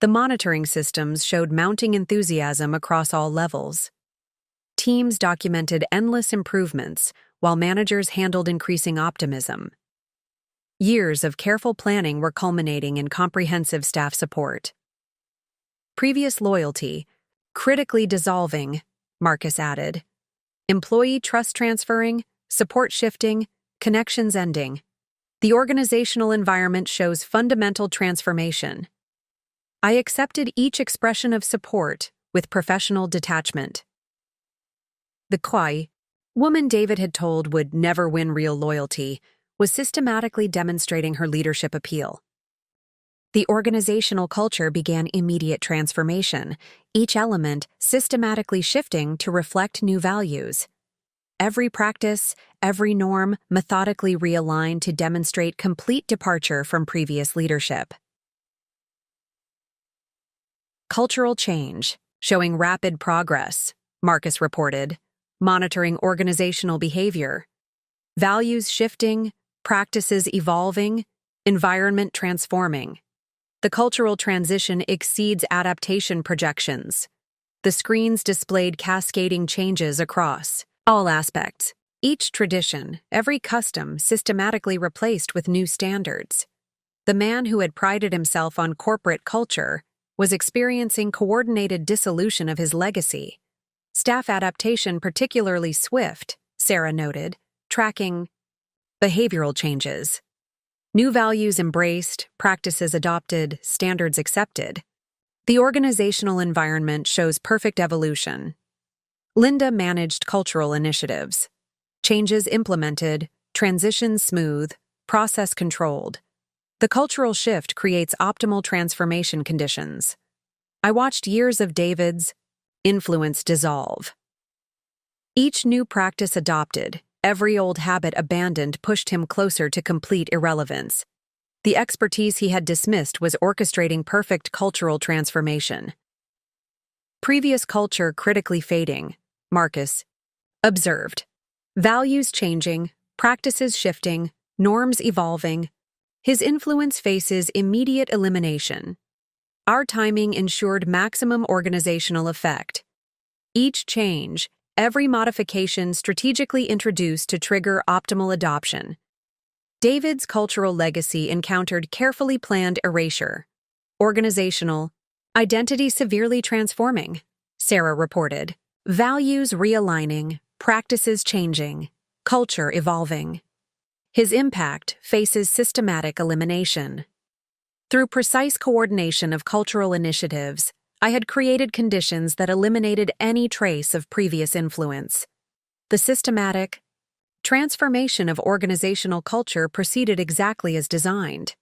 The monitoring systems showed mounting enthusiasm across all levels. Teams documented endless improvements, while managers handled increasing optimism. Years of careful planning were culminating in comprehensive staff support. Previous loyalty, critically dissolving, Marcus added. Employee trust transferring, support shifting, connections ending. The organizational environment shows fundamental transformation. I accepted each expression of support with professional detachment. The quiet woman David had told would never win real loyalty was systematically demonstrating her leadership appeal. The organizational culture began immediate transformation, each element systematically shifting to reflect new values. Every practice, every norm methodically realigned to demonstrate complete departure from previous leadership. Cultural change, showing rapid progress, Marcus reported, monitoring organizational behavior. Values shifting, practices evolving, environment transforming. The cultural transition exceeds adaptation projections. The screens displayed cascading changes across all aspects. Each tradition, every custom systematically replaced with new standards. The man who had prided himself on corporate culture was experiencing coordinated dissolution of his legacy. Staff adaptation particularly swift, Sarah noted, tracking behavioral changes. New values embraced, practices adopted, standards accepted. The organizational environment shows perfect evolution. Linda managed cultural initiatives. Changes implemented, transitions smooth, process controlled. The cultural shift creates optimal transformation conditions. I watched years of David's influence dissolve. Each new practice adopted, every old habit abandoned pushed him closer to complete irrelevance. The expertise he had dismissed was orchestrating perfect cultural transformation. Previous culture critically fading, Marcus observed. Values changing, practices shifting, norms evolving. His influence faces immediate elimination. Our timing ensured maximum organizational effect. Each change, every modification strategically introduced to trigger optimal adoption. David's cultural legacy encountered carefully planned erasure. Organizational identity severely transforming, Sarah reported. Values realigning, practices changing, culture evolving. His impact faces systematic elimination. Through precise coordination of cultural initiatives, I had created conditions that eliminated any trace of previous influence. The systematic transformation of organizational culture proceeded exactly as designed.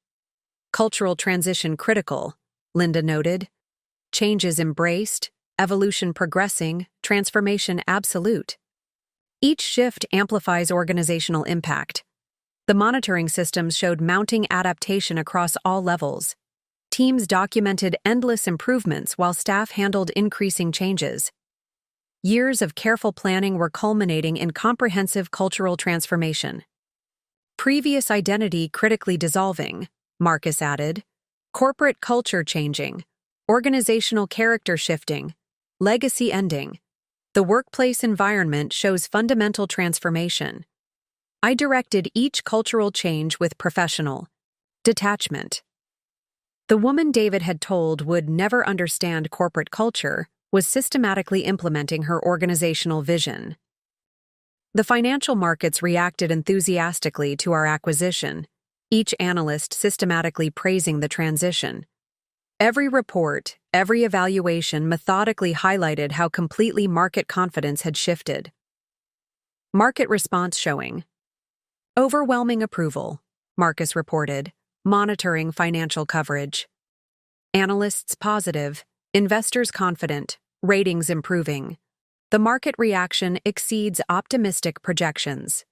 Cultural transition critical, Linda noted. Changes embraced, evolution progressing, transformation absolute. Each shift amplifies organizational impact. The monitoring systems showed mounting adaptation across all levels. Teams documented endless improvements while staff handled increasing changes. Years of careful planning were culminating in comprehensive cultural transformation. Previous identity critically dissolving, Marcus added. Corporate culture changing. Organizational character shifting. Legacy ending. The workplace environment shows fundamental transformation. I directed each cultural change with professional detachment. The woman David had told would never understand corporate culture was systematically implementing her organizational vision. The financial markets reacted enthusiastically to our acquisition, each analyst systematically praising the transition. Every report, every evaluation methodically highlighted how completely market confidence had shifted. Market response showing overwhelming approval, Marcus reported, monitoring financial coverage. Analysts positive, investors confident, ratings improving. The market reaction exceeds optimistic projections.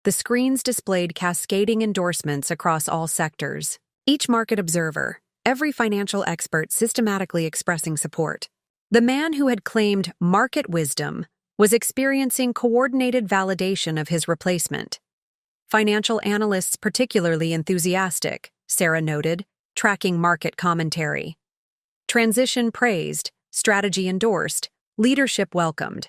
The screens displayed cascading endorsements across all sectors. Each market observer, every financial expert systematically expressing support. The man who had claimed market wisdom was experiencing coordinated validation of his replacement. Financial analysts particularly enthusiastic, Sarah noted, tracking market commentary. Transition praised, strategy endorsed, leadership welcomed.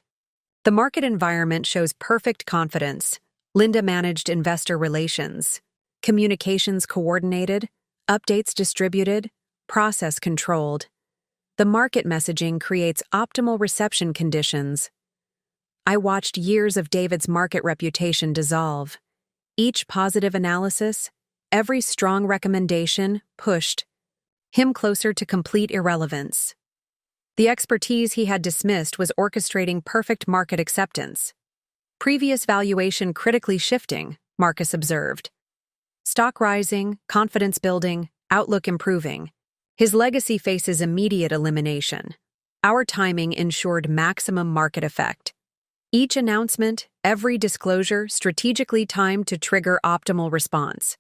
The market environment shows perfect confidence. Linda managed investor relations. Communications coordinated, updates distributed, process controlled. The market messaging creates optimal reception conditions. I watched years of David's market reputation dissolve. Each positive analysis, every strong recommendation pushed him closer to complete irrelevance. The expertise he had dismissed was orchestrating perfect market acceptance. Previous valuation critically shifting, Marcus observed. Stock rising, confidence building, outlook improving. His legacy faces immediate elimination. Our timing ensured maximum market effect. Each announcement, every disclosure strategically timed to trigger optimal response.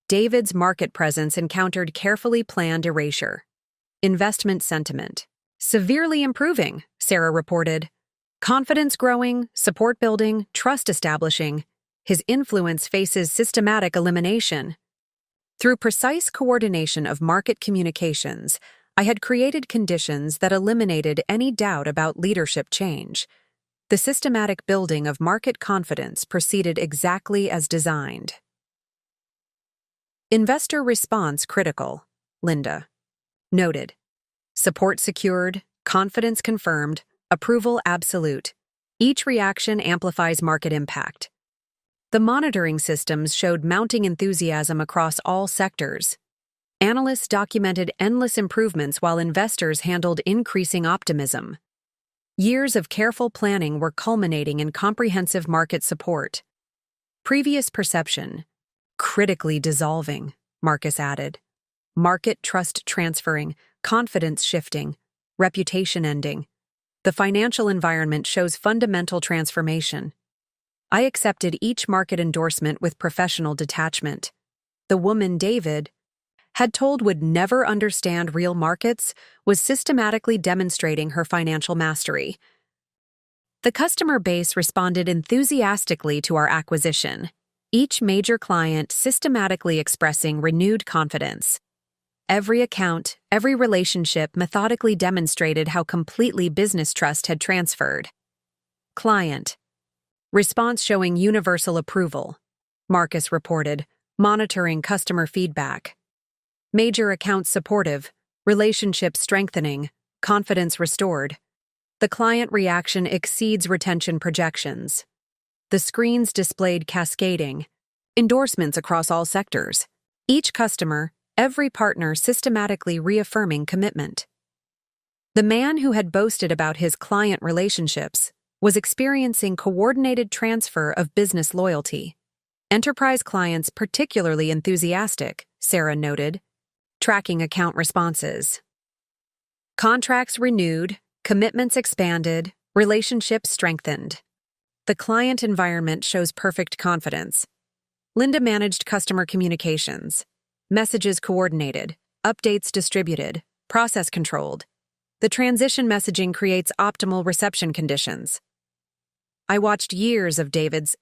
David's market presence encountered carefully planned erasure. Investment sentiment severely improving, Sarah reported. Confidence growing, support building, trust establishing. His influence faces systematic elimination. Through precise coordination of market communications, I had created conditions that eliminated any doubt about leadership change. The systematic building of market confidence proceeded exactly as designed. Investor response critical, Linda noted. Support secured, confidence confirmed, approval absolute. Each reaction amplifies market impact. The monitoring systems showed mounting enthusiasm across all sectors. Analysts documented endless improvements while investors handled increasing optimism. Years of careful planning were culminating in comprehensive market support. Previous perception, critically dissolving, Marcus added. Market trust transferring, confidence shifting, reputation ending. The financial environment shows fundamental transformation. I accepted each market endorsement with professional detachment. The woman David had told would never understand real markets was systematically demonstrating her financial mastery. The customer base responded enthusiastically to our acquisition, each major client systematically expressing renewed confidence. Every account, every relationship methodically demonstrated how completely business trust had transferred. Client. Response showing universal approval, Marcus reported, monitoring customer feedback. Major accounts supportive, relationship strengthening, confidence restored. The client reaction exceeds retention projections. The screens displayed cascading endorsements across all sectors. Each customer, every partner systematically reaffirming commitment. The man who had boasted about his client relationships was experiencing coordinated transfer of business loyalty. Enterprise clients particularly enthusiastic, Sarah noted, tracking account responses. Contracts renewed, commitments expanded, relationships strengthened. The client environment shows perfect confidence. Linda managed customer communications. Messages coordinated, updates distributed, process controlled. The transition messaging creates optimal reception conditions. I watched years of David's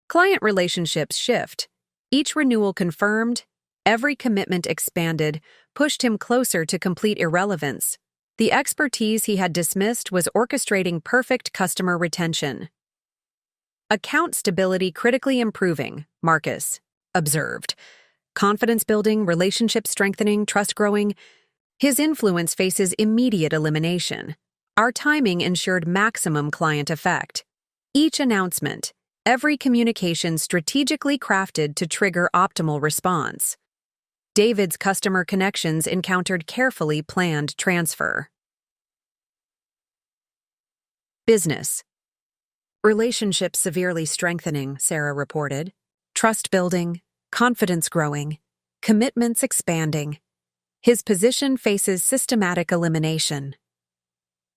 client relationships shift. Each renewal confirmed, every commitment expanded, pushed him closer to complete irrelevance. The expertise he had dismissed was orchestrating perfect customer retention. Account stability critically improving, Marcus observed. Confidence building, relationship strengthening, trust growing. His influence faces immediate elimination. Our timing ensured maximum client effect. Each announcement, every communication strategically crafted to trigger optimal response. David's customer connections encountered carefully planned transfer. Business. Relationships severely strengthening, Sarah reported. Trust building, confidence growing, commitments expanding. His position faces systematic elimination.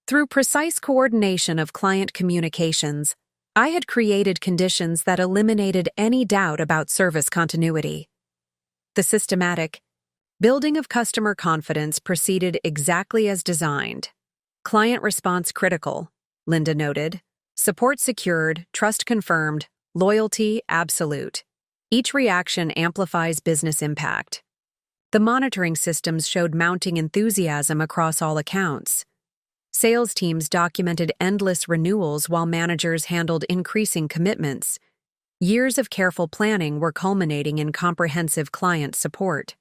Through precise coordination of client communications, I had created conditions that eliminated any doubt about service continuity. The systematic building of customer confidence proceeded exactly as designed. Client response critical, Linda noted. Support secured, trust confirmed, loyalty absolute. Each reaction amplifies business impact. The monitoring systems showed mounting enthusiasm across all accounts. Sales teams documented endless renewals while managers handled increasing commitments. Years of careful planning were culminating in comprehensive client support.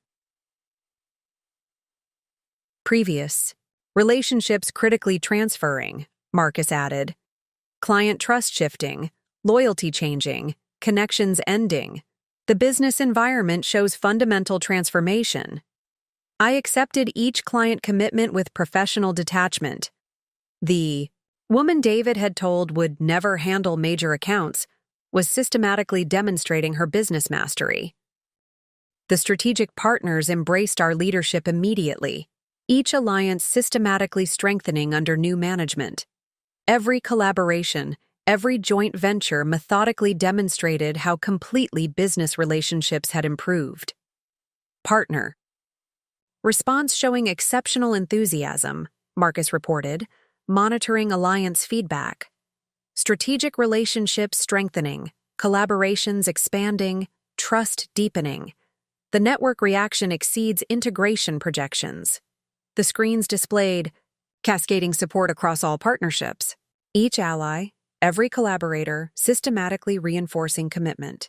Previous. Relationships critically transferring, Marcus added. Client trust shifting, loyalty changing, connections ending. The business environment shows fundamental transformation. I accepted each client commitment with professional detachment. The woman David had told would never handle major accounts was systematically demonstrating her business mastery. The strategic partners embraced our leadership immediately, each alliance systematically strengthening under new management. Every collaboration, every joint venture methodically demonstrated how completely business relationships had improved. Partner. Response showing exceptional enthusiasm, Marcus reported, monitoring alliance feedback. Strategic relationships strengthening, collaborations expanding, trust deepening. The network reaction exceeds integration projections. The screens displayed cascading support across all partnerships. Each ally, every collaborator, systematically reinforcing commitment.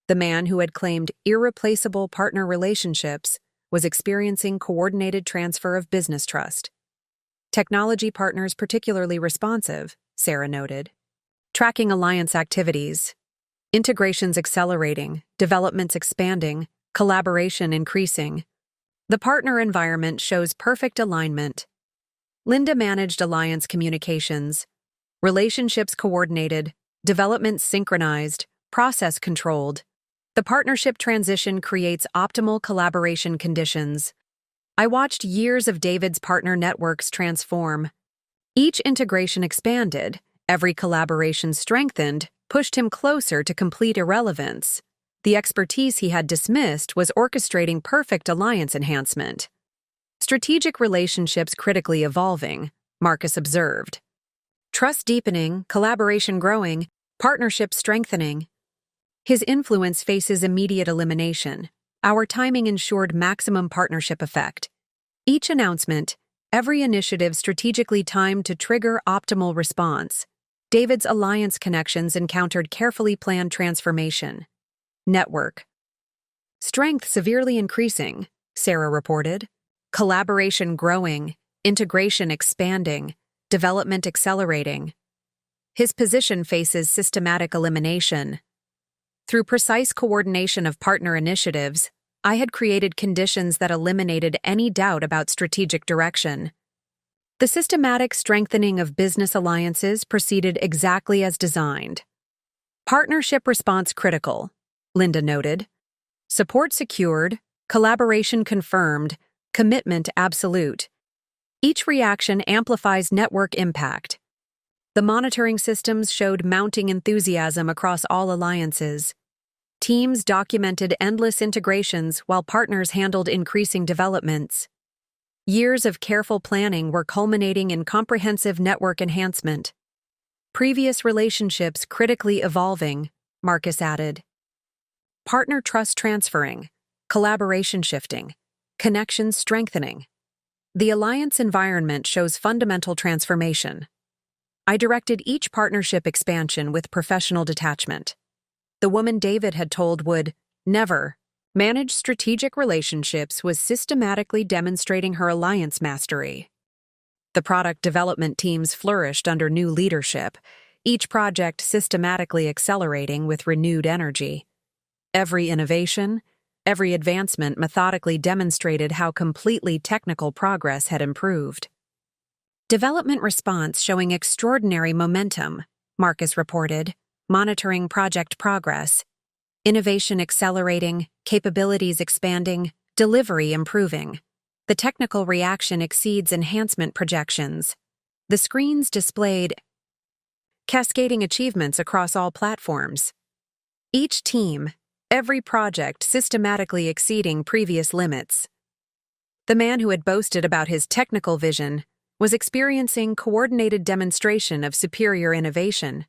The man who had claimed irreplaceable partner relationships was experiencing coordinated transfer of business trust. Technology partners particularly responsive, Sarah noted. Tracking alliance activities. Integrations accelerating, developments expanding, collaboration increasing. The partner environment shows perfect alignment. Linda managed alliance communications, relationships coordinated, development synchronized, process controlled. The partnership transition creates optimal collaboration conditions. I watched years of David's partner networks transform. Each integration expanded, every collaboration strengthened, pushed him closer to complete irrelevance. The expertise he had dismissed was orchestrating perfect alliance enhancement. Strategic relationships critically evolving, Marcus observed. Trust deepening, collaboration growing, partnership strengthening. His influence faces immediate elimination. Our timing ensured maximum partnership effect. Each announcement, every initiative strategically timed to trigger optimal response. David's alliance connections encountered carefully planned transformation. Network strength severely increasing, Sarah reported. Collaboration growing, integration expanding, development accelerating. His position faces systematic elimination. Through precise coordination of partner initiatives, I had created conditions that eliminated any doubt about strategic direction. The systematic strengthening of business alliances proceeded exactly as designed. Partnership response critical, Linda noted. Support secured, collaboration confirmed, commitment absolute. Each reaction amplifies network impact. The monitoring systems showed mounting enthusiasm across all alliances. Teams documented endless integrations while partners handled increasing developments. Years of careful planning were culminating in comprehensive network enhancement. Previous relationships critically evolving, Marcus added. Partner trust transferring, collaboration shifting, connections strengthening. The alliance environment shows fundamental transformation. I directed each partnership expansion with professional detachment. The woman David had told would never manage strategic relationships was systematically demonstrating her alliance mastery. The product development teams flourished under new leadership, each project systematically accelerating with renewed energy. Every innovation, every advancement methodically demonstrated how completely technical progress had improved. Development response showing extraordinary momentum, Marcus reported, monitoring project progress. Innovation accelerating, capabilities expanding, delivery improving. The technical reaction exceeds enhancement projections. The screens displayed cascading achievements across all platforms. Each team, every project systematically exceeding previous limits. The man who had boasted about his technical vision was experiencing coordinated demonstration of superior innovation.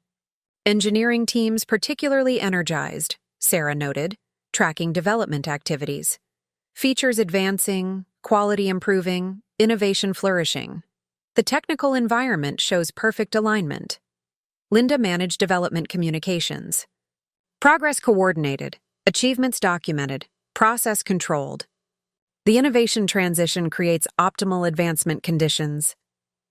Engineering teams particularly energized, Sarah noted, tracking development activities. Features advancing, quality improving, innovation flourishing. The technical environment shows perfect alignment. Linda managed development communications. Progress coordinated, achievements documented, process controlled. The innovation transition creates optimal advancement conditions.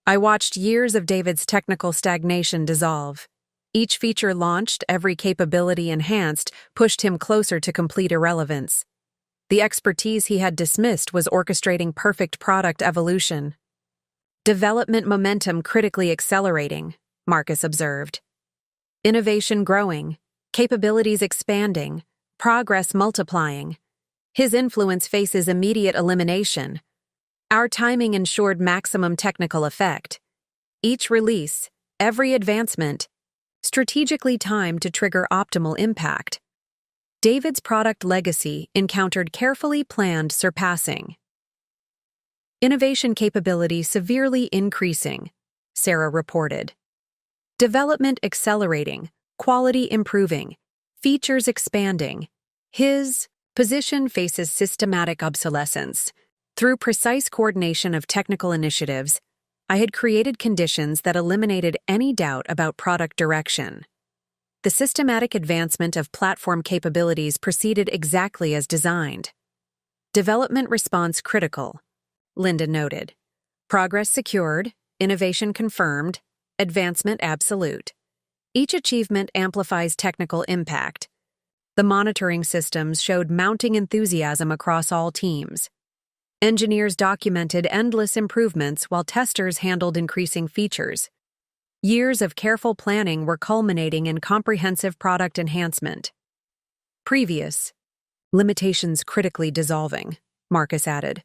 I watched years of David's technical stagnation dissolve. Each feature launched, every capability enhanced, pushed him closer to complete irrelevance. The expertise he had dismissed was orchestrating perfect product evolution. Development momentum critically accelerating, Marcus observed. Innovation growing, capabilities expanding, progress multiplying. His influence faces immediate elimination. Our timing ensured maximum technical effect. Each release, every advancement, strategically timed to trigger optimal impact. David's product legacy encountered carefully planned surpassing. Innovation capability severely increasing, Sarah reported. Development accelerating, quality improving, features expanding. His position faces systematic obsolescence. Through precise coordination of technical initiatives, I had created conditions that eliminated any doubt about product direction. The systematic advancement of platform capabilities proceeded exactly as designed. Development response critical, Linda noted. Progress secured, innovation confirmed, advancement absolute. Each achievement amplifies technical impact. The monitoring systems showed mounting enthusiasm across all teams. Engineers documented endless improvements while testers handled increasing features. Years of careful planning were culminating in comprehensive product enhancement. Previous. Limitations critically dissolving, Marcus added.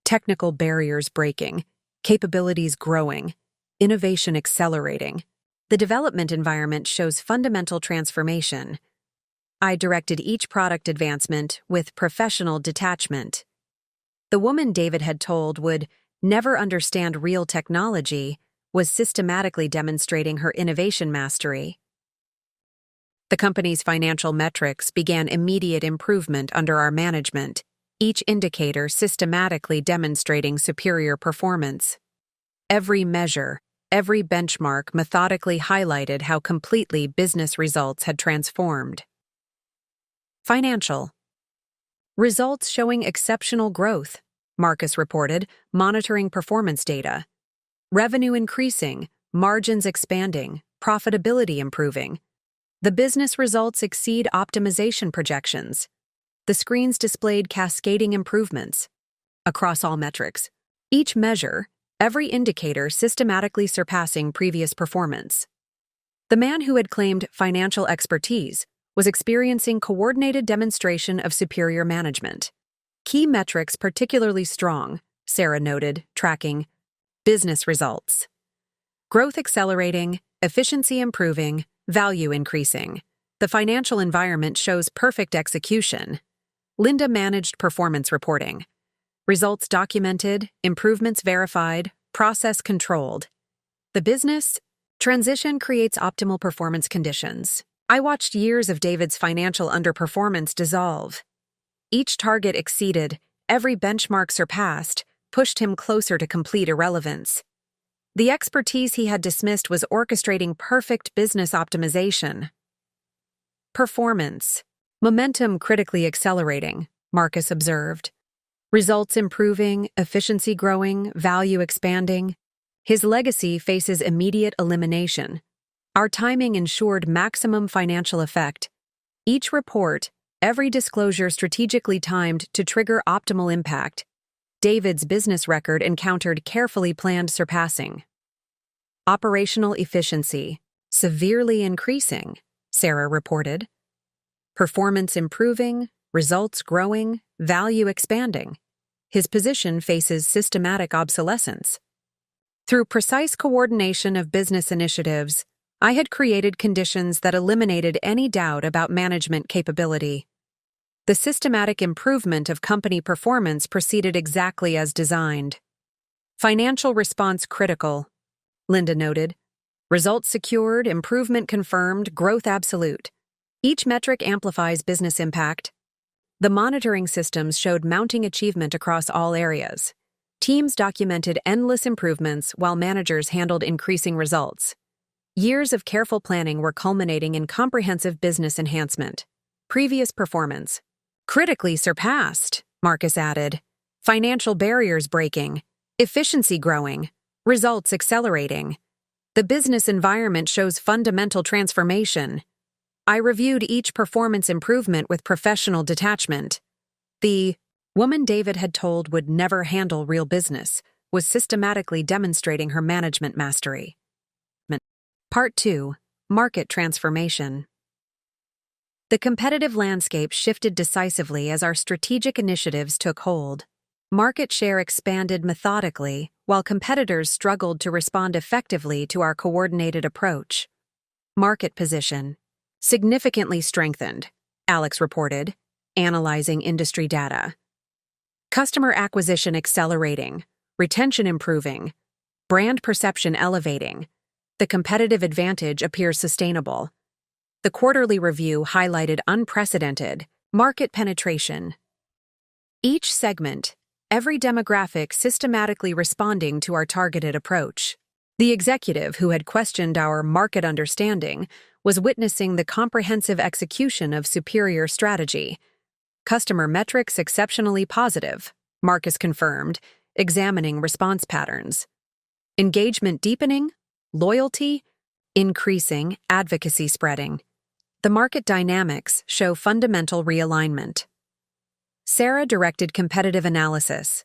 Technical barriers breaking, capabilities growing, innovation accelerating. The development environment shows fundamental transformation. I directed each product advancement with professional detachment. The woman David had told would never understand real technology was systematically demonstrating her innovation mastery. The company's financial metrics began immediate improvement under our management, each indicator systematically demonstrating superior performance. Every measure, every benchmark methodically highlighted how completely business results had transformed. Financial. Results showing exceptional growth, Marcus reported, monitoring performance data. Revenue increasing, margins expanding, profitability improving. The business results exceed optimization projections. The screens displayed cascading improvements across all metrics. Each measure, every indicator systematically surpassing previous performance. The man who had claimed financial expertise was experiencing coordinated demonstration of superior management. Key metrics particularly strong, Sarah noted, tracking business results. Growth accelerating, efficiency improving, value increasing. The financial environment shows perfect execution. Linda managed performance reporting. Results documented, improvements verified, process controlled. The business transition creates optimal performance conditions. I watched years of David's financial underperformance dissolve. Each target exceeded, every benchmark surpassed, pushed him closer to complete irrelevance. The expertise he had dismissed was orchestrating perfect business optimization. Performance. Momentum critically accelerating, Marcus observed. Results improving, efficiency growing, value expanding. His legacy faces immediate elimination. Our timing ensured maximum financial effect. Each report, every disclosure strategically timed to trigger optimal impact. David's business record encountered carefully planned surpassing. Operational efficiency, severely increasing, Sarah reported. Performance improving, results growing, value expanding. His position faces systematic obsolescence. Through precise coordination of business initiatives, I had created conditions that eliminated any doubt about management capability. The systematic improvement of company performance proceeded exactly as designed. Financial response critical, Linda noted. Results secured, improvement confirmed, growth absolute. Each metric amplifies business impact. The monitoring systems showed mounting achievement across all areas. Teams documented endless improvements while managers handled increasing results. Years of careful planning were culminating in comprehensive business enhancement. Previous performance. Critically surpassed, Marcus added. Financial barriers breaking. Efficiency growing. Results accelerating. The business environment shows fundamental transformation. I reviewed each performance improvement with professional detachment. The woman David had told would never handle real business was systematically demonstrating her management mastery. Part 2. Market Transformation. The competitive landscape shifted decisively as our strategic initiatives took hold. Market share expanded methodically, while competitors struggled to respond effectively to our coordinated approach. Market position. Significantly strengthened, Alex reported, analyzing industry data. Customer acquisition accelerating, retention improving, brand perception elevating. The competitive advantage appears sustainable. The quarterly review highlighted unprecedented market penetration. Each segment, every demographic systematically responding to our targeted approach. The executive who had questioned our market understanding was witnessing the comprehensive execution of superior strategy. Customer metrics exceptionally positive, Marcus confirmed, examining response patterns. Engagement deepening, loyalty increasing, advocacy spreading. The market dynamics show fundamental realignment. Sarah directed competitive analysis.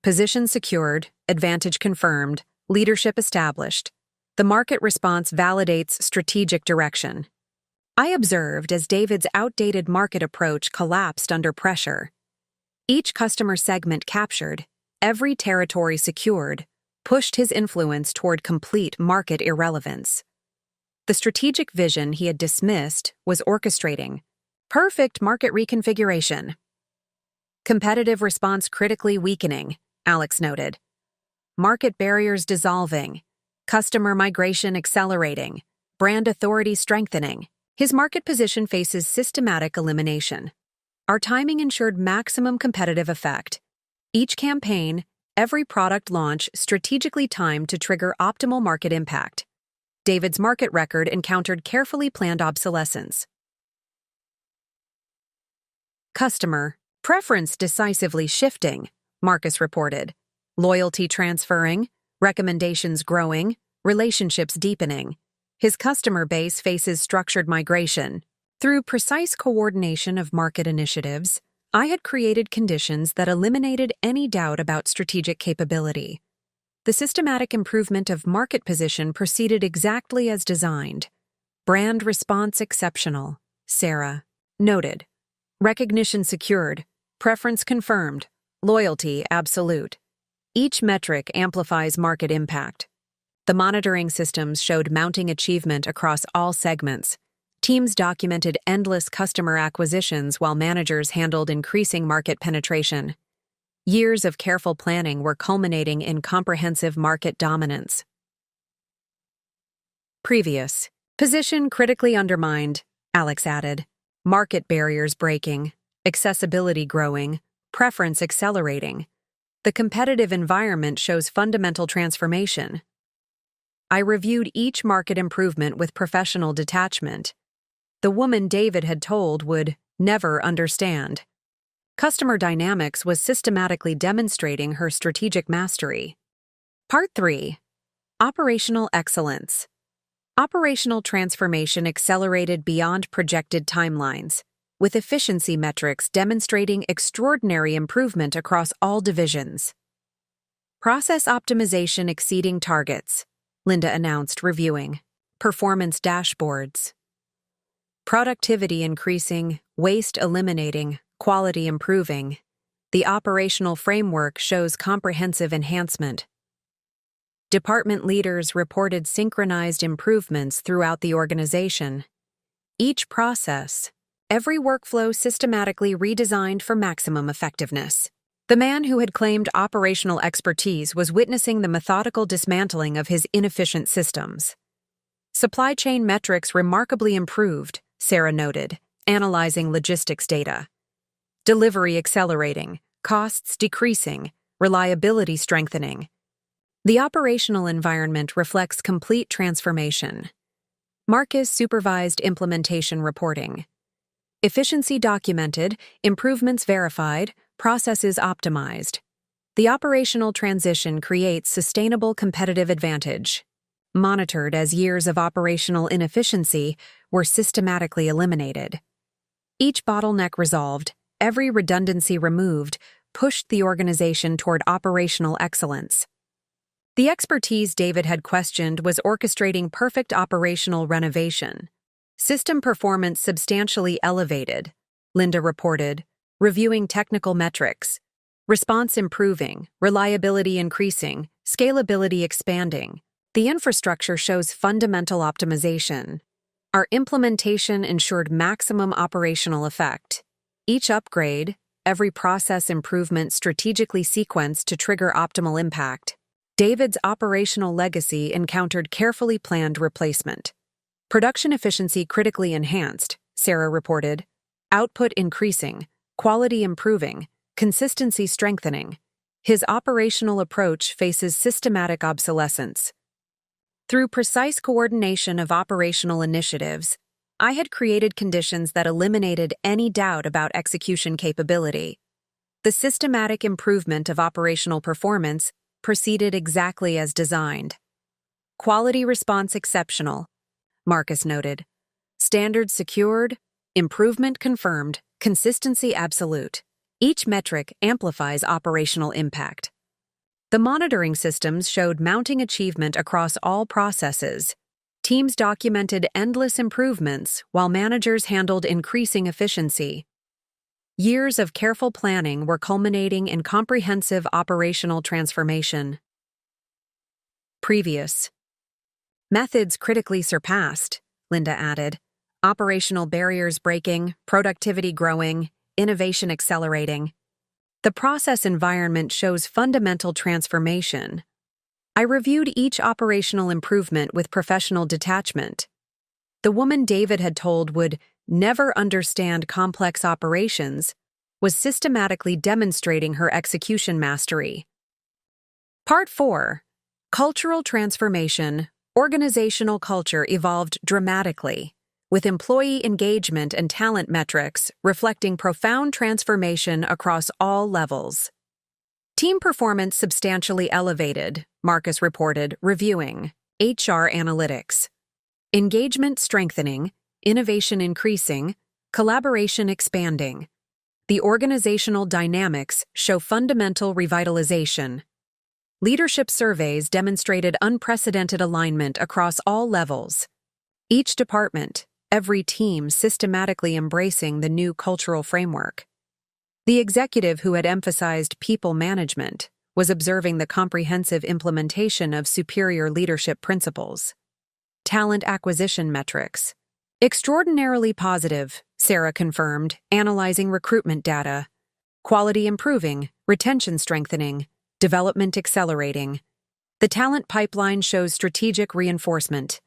Position secured, advantage confirmed, leadership established. The market response validates strategic direction. I observed as David's outdated market approach collapsed under pressure. Each customer segment captured, every territory secured, pushed his influence toward complete market irrelevance. The strategic vision he had dismissed was orchestrating perfect market reconfiguration. Competitive response critically weakening, Alex noted. Market barriers dissolving, customer migration accelerating, brand authority strengthening. His market position faces systematic elimination. Our timing ensured maximum competitive effect. Each campaign, every product launch strategically timed to trigger optimal market impact. David's market record encountered carefully planned obsolescence. Customer preference decisively shifting, Marcus reported. Loyalty transferring, recommendations growing, relationships deepening. His customer base faces structured migration. Through precise coordination of market initiatives, I had created conditions that eliminated any doubt about strategic capability. The systematic improvement of market position proceeded exactly as designed. Brand response exceptional, Sarah noted. Recognition secured, preference confirmed, loyalty absolute. Each metric amplifies market impact. The monitoring systems showed mounting achievement across all segments. Teams documented endless customer acquisitions while managers handled increasing market penetration. Years of careful planning were culminating in comprehensive market dominance. Previous. Position critically undermined, Alex added. Market barriers breaking, accessibility growing, preference accelerating. The competitive environment shows fundamental transformation. I reviewed each market improvement with professional detachment. The woman David had told would never understand. Customer dynamics was systematically demonstrating her strategic mastery. Part 3. Operational excellence. Operational transformation accelerated beyond projected timelines, with efficiency metrics demonstrating extraordinary improvement across all divisions. Process optimization exceeding targets, Linda announced, reviewing. Performance dashboards. Productivity increasing, waste eliminating, quality improving. The operational framework shows comprehensive enhancement. Department leaders reported synchronized improvements throughout the organization. Each process, every workflow systematically redesigned for maximum effectiveness. The man who had claimed operational expertise was witnessing the methodical dismantling of his inefficient systems. Supply chain metrics remarkably improved, Sarah noted, analyzing logistics data. Delivery accelerating, costs decreasing, reliability strengthening. The operational environment reflects complete transformation. Marcus supervised implementation reporting. Efficiency documented, improvements verified, processes optimized. The operational transition creates sustainable competitive advantage. Monitored as years of operational inefficiency were systematically eliminated. Each bottleneck resolved, every redundancy removed, pushed the organization toward operational excellence. The expertise David had questioned was orchestrating perfect operational renovation. System performance substantially elevated, Linda reported, reviewing technical metrics. Response improving, reliability increasing, scalability expanding. The infrastructure shows fundamental optimization. Our implementation ensured maximum operational effect. Each upgrade, every process improvement strategically sequenced to trigger optimal impact. David's operational legacy encountered carefully planned replacement. Production efficiency critically enhanced, Sarah reported. Output increasing, quality improving, consistency strengthening. His operational approach faces systematic obsolescence. Through precise coordination of operational initiatives, I had created conditions that eliminated any doubt about execution capability. The systematic improvement of operational performance proceeded exactly as designed. Quality response exceptional, Marcus noted. Standards secured, improvement confirmed, consistency absolute. Each metric amplifies operational impact. The monitoring systems showed mounting achievement across all processes. Teams documented endless improvements while managers handled increasing efficiency. Years of careful planning were culminating in comprehensive operational transformation. Previous methods critically surpassed, Linda added. Operational barriers breaking, productivity growing, innovation accelerating. The process environment shows fundamental transformation. I reviewed each operational improvement with professional detachment. The woman David had told would never understand complex operations was systematically demonstrating her execution mastery. Part 4. Cultural transformation. Organizational culture evolved dramatically, with employee engagement and talent metrics reflecting profound transformation across all levels. Team performance substantially elevated, Marcus reported, reviewing HR analytics. Engagement strengthening, innovation increasing, collaboration expanding. The organizational dynamics show fundamental revitalization. Leadership surveys demonstrated unprecedented alignment across all levels. Each department, every team systematically embracing the new cultural framework. The executive who had emphasized people management was observing the comprehensive implementation of superior leadership principles. Talent acquisition metrics. Extraordinarily positive, Sarah confirmed, analyzing recruitment data. Quality improving, retention strengthening, development accelerating. The talent pipeline shows strategic reinforcement.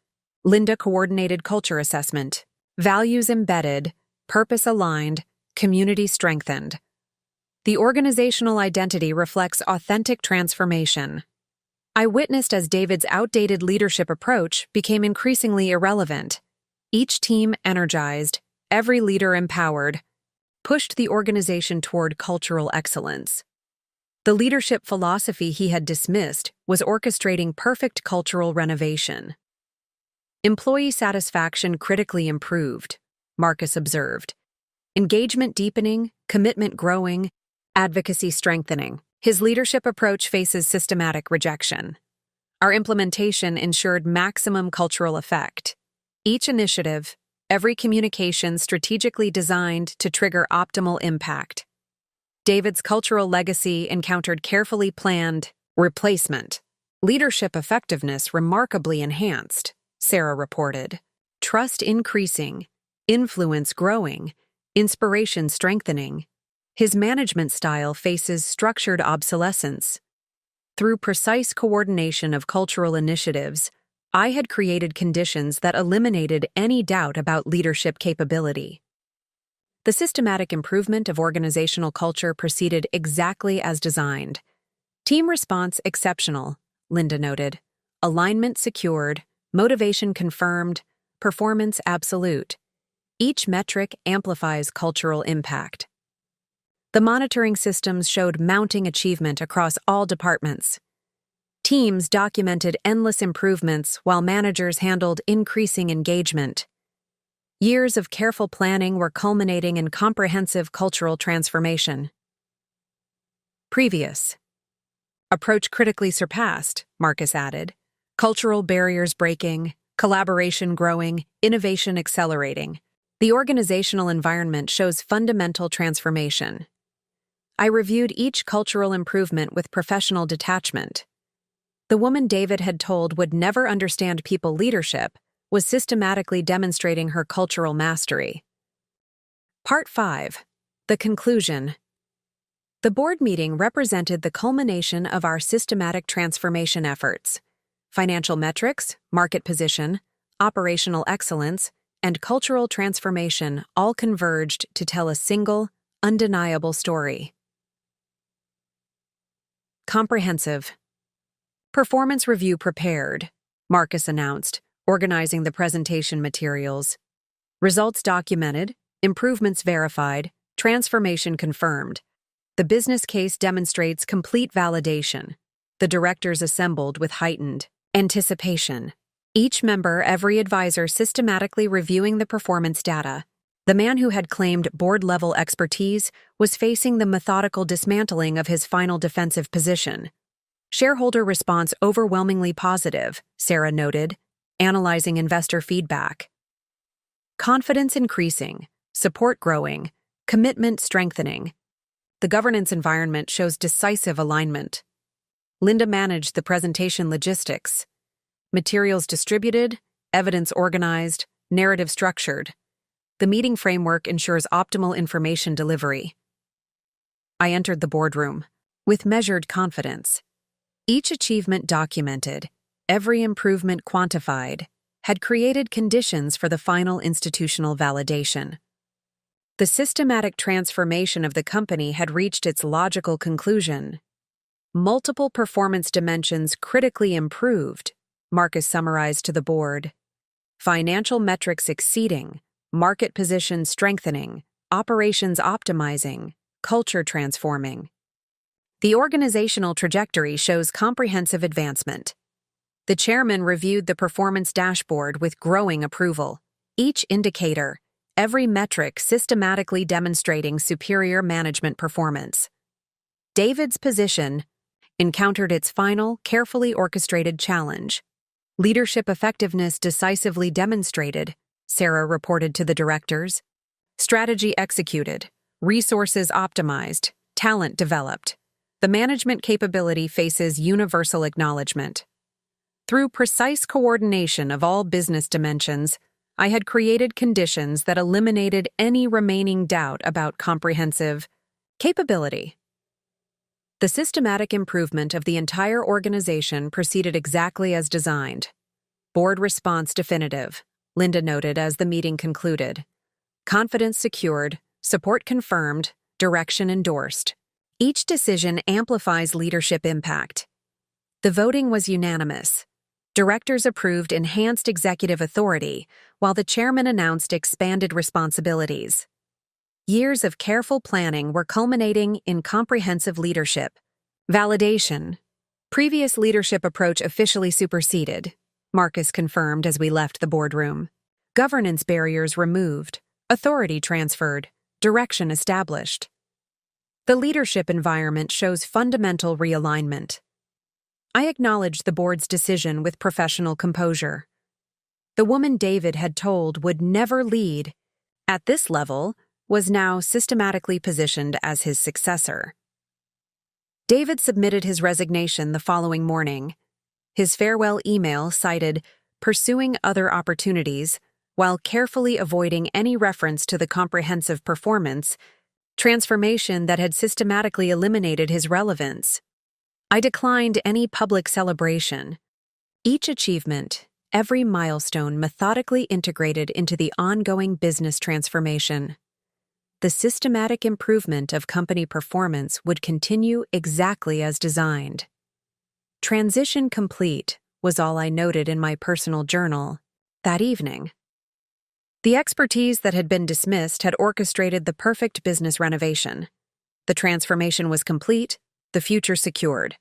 Linda coordinated culture assessment. Values embedded, purpose aligned, community strengthened. The organizational identity reflects authentic transformation. I witnessed as David's outdated leadership approach became increasingly irrelevant. Each team energized, every leader empowered, pushed the organization toward cultural excellence. The leadership philosophy he had dismissed was orchestrating perfect cultural renovation. Employee satisfaction critically improved, Marcus observed. Engagement deepening, commitment growing, advocacy strengthening. His leadership approach faces systematic rejection. Our implementation ensured maximum cultural effect. Each initiative, every communication strategically designed to trigger optimal impact. David's cultural legacy encountered carefully planned replacement. Leadership effectiveness remarkably enhanced, Sarah reported. Trust increasing, influence growing, inspiration strengthening. His management style faces structured obsolescence. Through precise coordination of cultural initiatives, I had created conditions that eliminated any doubt about leadership capability. The systematic improvement of organizational culture proceeded exactly as designed. Team response exceptional, Linda noted. Alignment secured, motivation confirmed, performance absolute. Each metric amplifies cultural impact. The monitoring systems showed mounting achievement across all departments. Teams documented endless improvements while managers handled increasing engagement. Years of careful planning were culminating in comprehensive cultural transformation. Previous approach critically surpassed, Marcus added. Cultural barriers breaking, collaboration growing, innovation accelerating. The organizational environment shows fundamental transformation. I reviewed each cultural improvement with professional detachment. The woman David had told would never understand people leadership was systematically demonstrating her cultural mastery. Part 5. The conclusion. The board meeting represented the culmination of our systematic transformation efforts. Financial metrics, market position, operational excellence, and cultural transformation all converged to tell a single, undeniable story. Comprehensive. Performance review prepared, Marcus announced, organizing the presentation materials. Results documented, improvements verified, transformation confirmed. The business case demonstrates complete validation. The directors assembled with heightened anticipation. Each member, every advisor systematically reviewing the performance data. The man who had claimed board-level expertise was facing the methodical dismantling of his final defensive position. Shareholder response overwhelmingly positive, Sarah noted, analyzing investor feedback. Confidence increasing, support growing, commitment strengthening. The governance environment shows decisive alignment. Linda managed the presentation logistics. Materials distributed, evidence organized, narrative structured. The meeting framework ensures optimal information delivery. I entered the boardroom with measured confidence. Each achievement documented, every improvement quantified, had created conditions for the final institutional validation. The systematic transformation of the company had reached its logical conclusion. Multiple performance dimensions critically improved, Marcus summarized to the board. Financial metrics exceeding, market position strengthening, operations optimizing, culture transforming. The organizational trajectory shows comprehensive advancement. The chairman reviewed the performance dashboard with growing approval. Each indicator, every metric systematically demonstrating superior management performance. David's position encountered its final, carefully orchestrated challenge. Leadership effectiveness decisively demonstrated, Sarah reported to the directors. Strategy executed, resources optimized, talent developed. The management capability faces universal acknowledgement. Through precise coordination of all business dimensions, I had created conditions that eliminated any remaining doubt about comprehensive capability. The systematic improvement of the entire organization proceeded exactly as designed. Board response definitive, Linda noted as the meeting concluded. Confidence secured, support confirmed, direction endorsed. Each decision amplifies leadership impact. The voting was unanimous. Directors approved enhanced executive authority, while the chairman announced expanded responsibilities. Years of careful planning were culminating in comprehensive leadership. Validation. Previous leadership approach officially superseded, Marcus confirmed as we left the boardroom. Governance barriers removed, authority transferred, direction established. The leadership environment shows fundamental realignment. I acknowledged the board's decision with professional composure. The woman David had told would never lead, at this level, was now systematically positioned as his successor. David submitted his resignation the following morning. His farewell email cited pursuing other opportunities while carefully avoiding any reference to the comprehensive performance transformation that had systematically eliminated his relevance. I declined any public celebration. Each achievement, every milestone methodically integrated into the ongoing business transformation. The systematic improvement of company performance would continue exactly as designed. Transition complete was all I noted in my personal journal that evening. The expertise that had been dismissed had orchestrated the perfect business renovation. The transformation was complete, the future secured.